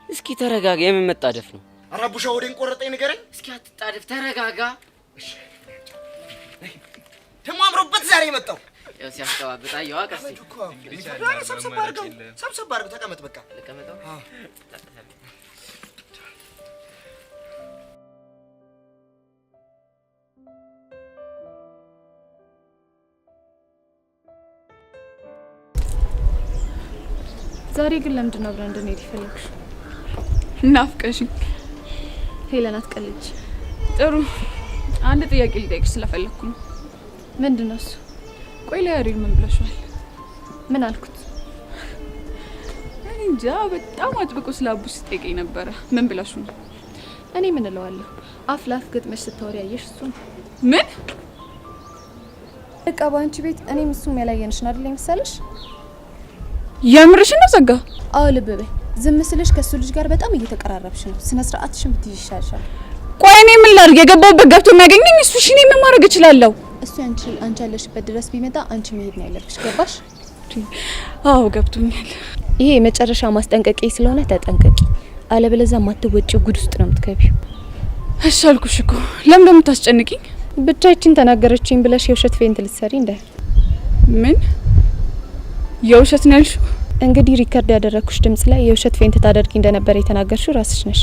እስኪ ተረጋጋ። የምን መጣደፍ ነው? ኧረ አቡሻ ወዴን ቆረጠኝ ንገረኝ። እስኪ አትጣደፍ፣ ተረጋጋ። ደግሞ አምሮበት ዛሬ የመጣው ያው ሲያስተዋብጣ ያው ቀስቴ ሰብሰብ አድርገው ተቀመጥ። በቃ ተቀመጠው። ዛሬ ግን ለምንድን ነው አብረን እንድንሄድ የፈለግሽ? ናፍቀሽኝ። ሄለን አትቀልጅ። ጥሩ አንድ ጥያቄ ልጠይቅሽ ስለፈለግኩ ነው። ምንድን ነው እሱ? ቆይ ለያሬድ ምን ብለሽዋል? ምን አልኩት? እኔ እንጃ በጣም አጥብቆ ስለ አቡሽ ሲጠይቀኝ ነበረ። ምን ብለሽ ነው? እኔ ምን እለዋለሁ? አፍ ላፍ ገጥመሽ ስታወሪ ያየሽ እሱ ነው። ምን በቃ ባንቺ ቤት እኔም እሱም ያላየንሽ ነው አይደል የመሰለሽ? የምርሽ ነው ዘጋ? አዎ ልብ በይ። ዝም ስልሽ ከሱ ልጅ ጋር በጣም እየተቀራረብሽ ነው። ስነ ስርዓትሽን ብትይዥ ይሻልሻል። ቆይ እኔ ምን ላድርግ? የገባሁበት ገብቶ የሚያገኘኝ እሱ። እሺ እኔ ምን ማድረግ እችላለሁ? እሱ አንቺ ያለሽበት ድረስ ቢመጣ አንቺ መሄድ ነው ያለብሽ። ገባሽ? አዎ ገብቶኛል። ይሄ የመጨረሻ ማስጠንቀቂያ ስለሆነ ተጠንቀቂ። አለበለዚያ ማትወጪው ጉድ ውስጥ ነው የምትገቢው። እሺ አልኩሽ እኮ። ለምን ነው የምታስጨንቂኝ? ብቻችን ተናገረችኝ ብለሽ የውሸት ፌንት ልትሰሪ እንደ ምን የውሸት ነው ያልሽው? እንግዲህ ሪከርድ ያደረኩሽ ድምጽ ላይ የውሸት ፌንት ታደርጊ እንደነበር የተናገርሽው ራስሽ ነሽ።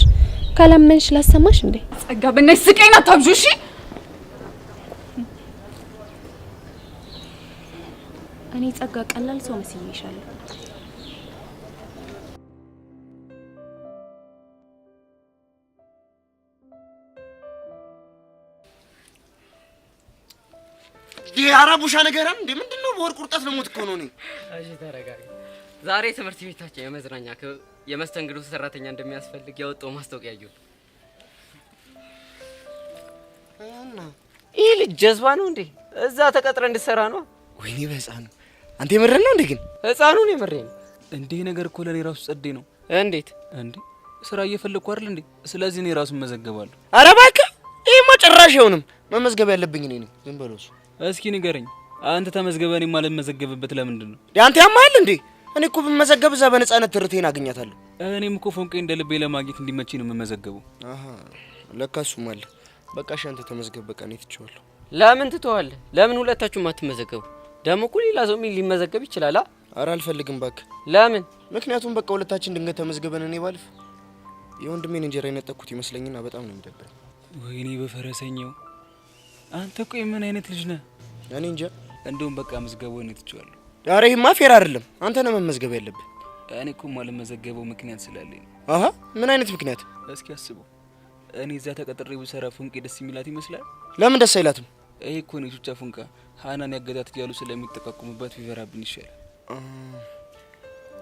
ካላመንሽ ላሰማሽ እንዴ? ጸጋ በእናትሽ ስቀኝ አታብዡ። እሺ እኔ ጸጋ ቀላል ሰው መስዬሻለሁ። አራቡሻ ነገር እንዴ ምንድነው? በወርቅ ቁርጣት ለሞት እኮ ነው እኔ። እሺ ተረጋጋ። ዛሬ ትምህርት ቤታችን የመዝናኛ ክበብ የመስተንግዶ ሰራተኛ እንደሚያስፈልግ ያወጣው ማስታወቂያ ያየው እና ይሄ ልጅ ጀዝባ ነው እንዴ? እዛ ተቀጥረ እንድትሰራ ነው? ወይኔ በህፃኑ አንተ የምረን ነው እንዴ? ግን ህፃኑን የምረን እንዴ ነገር እኮ ለኔ ራሱ ጸዴ ነው። እንዴት እንዴ ስራ እየፈለኩ አይደል እንዴ? ስለዚህ እኔ ራሱ መዘገባለሁ። ኧረ እባክህ ይሄማ ጭራሽ አይሆንም። መመዝገብ ያለብኝ እኔ ነኝ። ዝም በለው እሱ። እስኪ ንገረኝ አንተ ተመዝገበኔ ማለት መዘገብበት ለምንድን ነው? አንተ ያማል እንዴ? እኔ እኮ ብመዘገብ እዛ በነፃነት ትርቴን አገኛታለሁ። እኔም እኮ ፎንቄ እንደልቤ ለማግኘት እንዲመችኝ ነው የምመዘገበው። አሃ ለካሱም አለ። በቃ እሺ አንተ ተመዝገብ። በቃ እኔ ትቼዋለሁ። ለምን ትተዋለህ? ለምን ሁለታችሁም አትመዘገቡ? ደግሞ እኮ ሌላ ሰው ሊመዘገብ ይችላል። ኧረ አልፈልግም እባክህ። ለምን? ምክንያቱም በቃ ሁለታችን ድንገት ተመዝገበን እኔ ባልፍ የወንድሜን እንጀራ የነጠኩት ይመስለኝና በጣም ነው የሚደብረኝ። ወይኔ በፈረሰኛው አንተ ቆይ ምን አይነት ልጅ ነህ? እኔ እንጃ። እንደውም በቃ መዝገበው ነው ትቼዋለሁ። ኧረ ይሄማ ፌር አይደለም። አንተ ነህ መመዝገብ ያለብህ። እኔ እኮ ማልመዘገበው ምክንያት ስላለኝ። አሃ ምን አይነት ምክንያት? እስኪ አስበው። እኔ እዛ ተቀጥሬ ብሰራ ፉንቄ ደስ የሚላት ይመስላል? ለምን ደስ አይላትም? ይሄ እኮ ነው ቹቻ ፉንቃ ሃናን ያገዳት እያሉ ስለሚጠቃቁሙበት ቢፈራብን ይሻላል።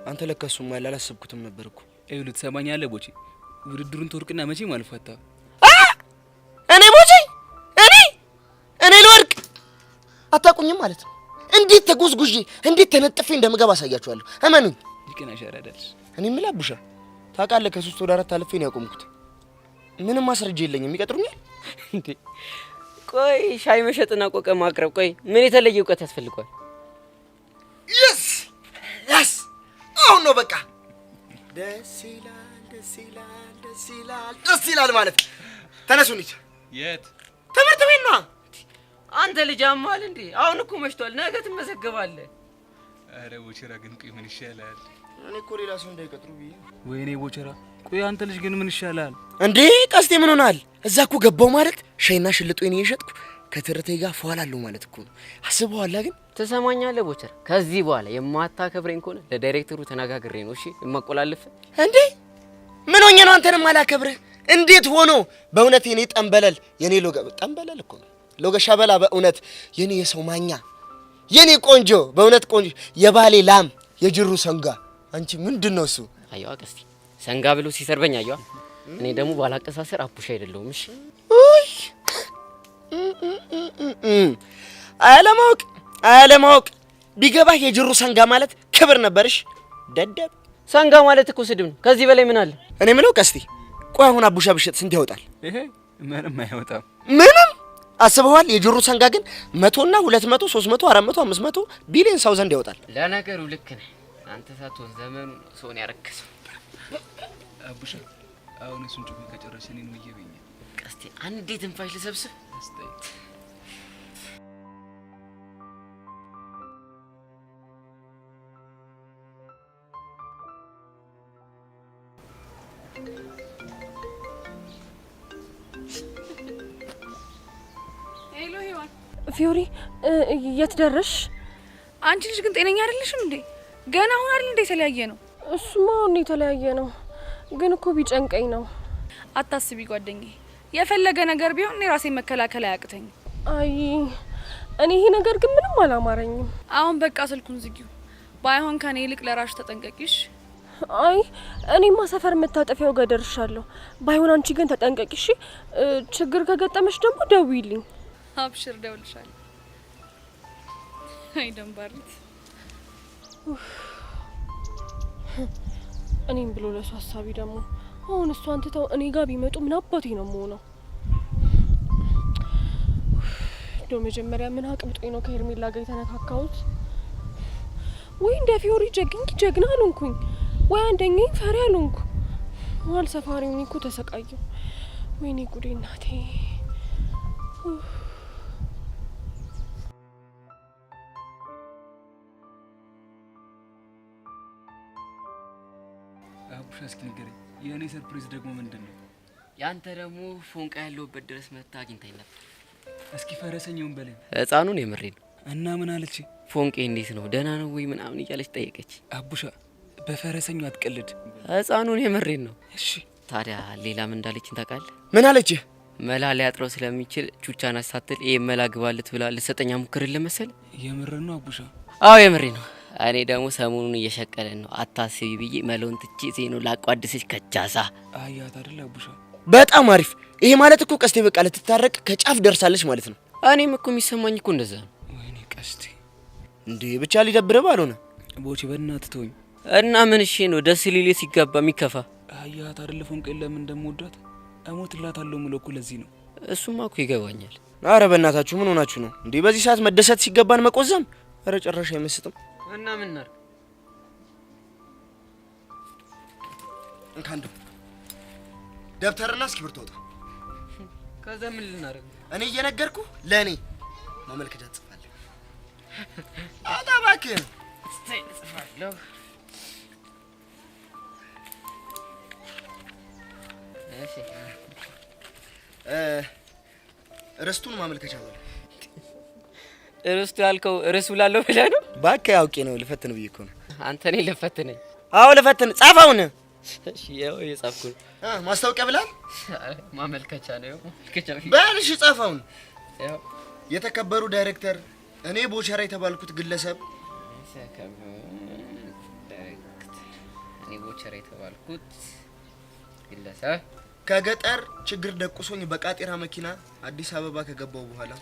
አንተ ለካሱም ማለት አላሰብኩትም ነበር እኮ። ይኸውልህ ትሰማኛለህ ቦቼ፣ ውድድሩን ተወርቅና መቼም አልፋታ። እኔ ቦቼ እኔ ልወርቅ አታውቁኝም ማለት ነው። እንዴት ተጉዝጉዤ እንዴት ተነጥፌ እንደምገባ አሳያችኋለሁ። እመኑኝ። ይቅና ሻራዳልሽ። እኔ ምን ላቡሻ ታውቃለህ? ከ3 ወደ 4 አልፌ ነው ያቆምኩት። ምንም ማስረጃ የለኝም። ይቀጥሩኛል እንዴ? ቆይ ሻይ መሸጥና ቆቀ ማቅረብ ቆይ ምን የተለየ እውቀት ያስፈልጋል? ያስ አሁን ነው በቃ ደስ ይላል ማለት ተነሱ። እንሂድ። የት? ትምህርት ቤት ነው። አንተ ልጅ አማል እንዴ? አሁን እኮ መሽቷል። ነገ ትመዘገባለህ። አረ ቦቸራ ግን ቆይ ምን ይሻላል? እኔ እኮ ሌላ ሰው እንዳይቀጥሩ ብዬ። ወይኔ ቦቸራ ቆይ አንተ ልጅ ግን ምን ይሻላል እንዴ? ቀስቴ ምን ሆናል? እዛ እኮ ገባው ማለት ሻይና ሽልጦኝ እየሸጥኩ ከትርቴ ጋር ፏላለሁ ማለት እኮ ነው። አስበዋላ? ግን ትሰማኛለህ ቦቸራ፣ ከዚህ በኋላ የማታከብረኝ ከሆነ ለዳይሬክተሩ ተነጋግሬ ነው እሺ የማቆላልፍ። እንዴ ምን ሆኜ ነው አንተንም አላከብርህ? እንዴት ሆኖ? በእውነት የኔ ጠንበለል የኔ ሎጋ ጠንበለል እኮ ነው ሎጋ ሻበላ፣ በእውነት የኔ የሰው ማኛ የኔ ቆንጆ፣ በእውነት ቆንጆ የባሌ ላም የጅሩ ሰንጋ። አንቺ ምንድነው እሱ? አየዋ ቀስቲ ሰንጋ ብሎ ሲሰርበኝ አየዋ። እኔ ደግሞ ባላቀሳሰር አቡሽ አይደለሁም እሺ። አለማወቅ ቢገባህ የጅሩ ሰንጋ ማለት ክብር ነበርሽ። ደደብ ሰንጋ ማለት እኮ ስድብ ነው። ከዚህ በላይ ምን አለ? እኔ ምለው ቀስቲ ቆይ አሁን አቡሻ ብሸጥ ስንት ያወጣል? ይሄ ምንም አይወጣም። ምንም አስበዋል? የጅሩ ሰንጋ ግን 100 እና 200 300 400 500 ቢሊዮን ሰው ዘንድ ያወጣል። ለነገሩ ልክ ነህ አንተ። ሳትሆን ዘመኑ ሰውን ያረከሰው። አቡሻ አሁን እሱን ጭቁ ከጨረሰ እኔን ነው እየበኛ። ቀስቲ አንዴ ትንፋሽ ልሰብስብ። አስታይ ሄሎ ሄዋን። ፊዮሪ የት ደረሽ? አንቺ ልጅ ግን ጤነኛ አይደለሽም እንዴ? ገና አሁን አይደል እንዴ የተለያየ ነው? እሱማ አሁን የተለያየ ነው፣ ግን እኮ ቢጨንቀኝ ነው። አታስቢ ጓደኛዬ፣ የፈለገ ነገር ቢሆን እኔ ራሴን መከላከል አያቅተኝም። አይ እኔ ይሄ ነገር ግን ምንም አላማረኝም። አሁን በቃ ስልኩን ዝጊው። ባይሆን ከኔ ይልቅ ለራሽ ተጠንቀቂሽ። አይ እኔማ ሰፈር መታጠፊያው ጋር ደርሻለሁ። ባይሆን አንቺ ግን ተጠንቀቂሽ። ችግር ከገጠመሽ ደግሞ ደውይልኝ። አብሽር፣ ደውልሻለሁ። አይ ደንባሪት። እኔም ብሎ ለሱ ሀሳቢ ደግሞ አሁን እሷን ትተው እኔ ጋር ቢመጡ ምን አባቴ ነው የምሆነው? እንደው መጀመሪያ ምን አቅምጦኝ ነው ከሄርሜላ ጋር የተነካካሁት? ወይ እንደ ፊዮሪ ጀግና አልሆንኩኝ፣ ወይ አንደኛዬ ፈሪ አልሆንኩ። መሀል ሰፋሪው እኔ እኮ ተሰቃየሁ። ወይኔ ጉዴ እናቴ። አቡሻ እስኪ ንገረኝ፣ የእኔ ሰርፕራይዝ ደግሞ ምንድን ነው? ያንተ ደግሞ ፎንቃ ያለውበት ድረስ መታ አግኝታኝ ነበር። እስኪ ፈረሰኛውን በለኝ። ህፃኑን የምሬን። እና ምን አለች? ፎንቄ እንዴት ነው ደህና ነው ወይ ምናምን እያለች ጠየቀች። አቡሻ በፈረሰኛው አትቀልድ። ህፃኑን የምሬን ነው። እሺ ታዲያ ሌላ ምን እንዳለችኝ ታውቃለህ? ምን አለች? መላ ሊያጥረው ስለሚችል ቹቻን አሳትል ይሄ መላ ግባለት ብላ ልሰጠኛ ሙክርልህ መሰል። የምር ነው አቡሻ? አዎ የምሬ ነው። እኔ ደግሞ ሰሞኑን እየሸቀለን ነው። አታስቢ ብዬ መለውን ትቼ ዜኖ ላቋድስሽ ከጃሳ አያት አይደል አቡሻ? በጣም አሪፍ። ይሄ ማለት እኮ ቀስቴ በቃ ልትታረቅ ከጫፍ ደርሳለች ማለት ነው። እኔም እኮ የሚሰማኝ እኮ እንደዛ ነው። ወይኔ ቀስቴ እንዴ ብቻ ሊደብረ ባልሆነ ቦቼ በእናትህ ተወኝ። እና ምን እሺ ነው ደስ ሊል ሲጋባ የሚከፋ አያት አይደል ፎንቄን ለምን እንደምወዳት እሞትላታለሁ ምለው እኮ ለዚህ ነው። እሱማ እኮ ይገባኛል። አረ በእናታችሁ ምን ሆናችሁ ነው እንዴ? በዚህ ሰዓት መደሰት ሲገባን መቆዘም? አረ ጨራሽ አይመስጥም። እና ምን እናድርግ? እንካንዱ ደብተርና እስክሪብቶ አውጣ። ከዛ ምን ልናደርግ? እኔ እየነገርኩ ለእኔ ማመልከቻ ትጽፋለህ። አውጣ እባክህ። እስቲ እጽፋለሁ። እሺ ርስቱን ማመልከቻ በለ። ርስቱ ያልከው ርስ ብላለሁ ብለህ ነው? እባክህ አውቄ ነው ልፈትን ብዬ እኮ ነው። አንተ ነኝ ልፈትነኝ? አዎ ልፈትን። ጻፈውን። እሺ ያው የጻፍኩ ነው። ማስታወቂያ ብላል? ማመልከቻ ነው። ማመልከቻ በል እሺ ጻፈውን። ያው የተከበሩ ዳይሬክተር፣ እኔ ቦቸራ የተባልኩት ግለሰብ እኔ ቦቸራ የተባልኩት ግለሰብ ከገጠር ችግር ደቁሶኝ በቃጤራ መኪና አዲስ አበባ ከገባው በኋላ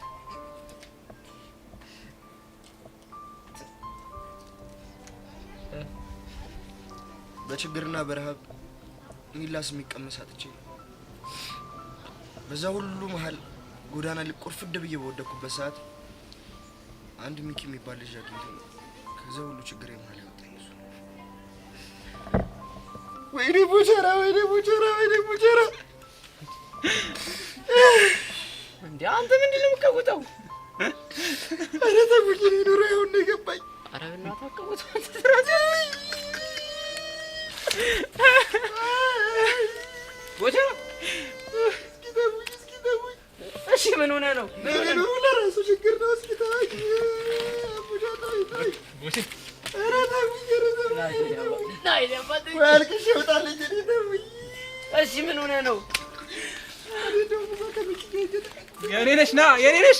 በችግርና በረሃብ ሚላስ የሚቀመስ አጥቼ በዛ ሁሉ መሀል ጎዳና ሊቆርፍድ ብዬ በወደኩበት ሰዓት አንድ ሚኪ የሚባል ልጅ አግኝቶኝ ከዛ ሁሉ ችግር የማለ ያወጣኝ እሱ። ወይኔ ቦቸራ፣ ወይኔ ቦቸራ፣ ወይኔ ቦቸራ። እንዴ አንተ ምንድነው የምትቀውጠው? አረ ተጉኝ እኔ ኑሮ ይሁን ነው የገባኝ። አረ በእናትህ አትቀውጠው። ቦቸራ እስኪ ተውኝ። እሺ ምን ሆነ ነው? ምን ነው ለራሱ ችግር ነው። እስኪ ተውኝ። አቡሻ ተውኝ። አረ ተውኝ። ናይ ለባደ ወልክሽ ይወጣልኝ እኔ ተውኝ። እሺ ምን ሆነ ነው? የኔ ነሽ ና የኔ ነሽ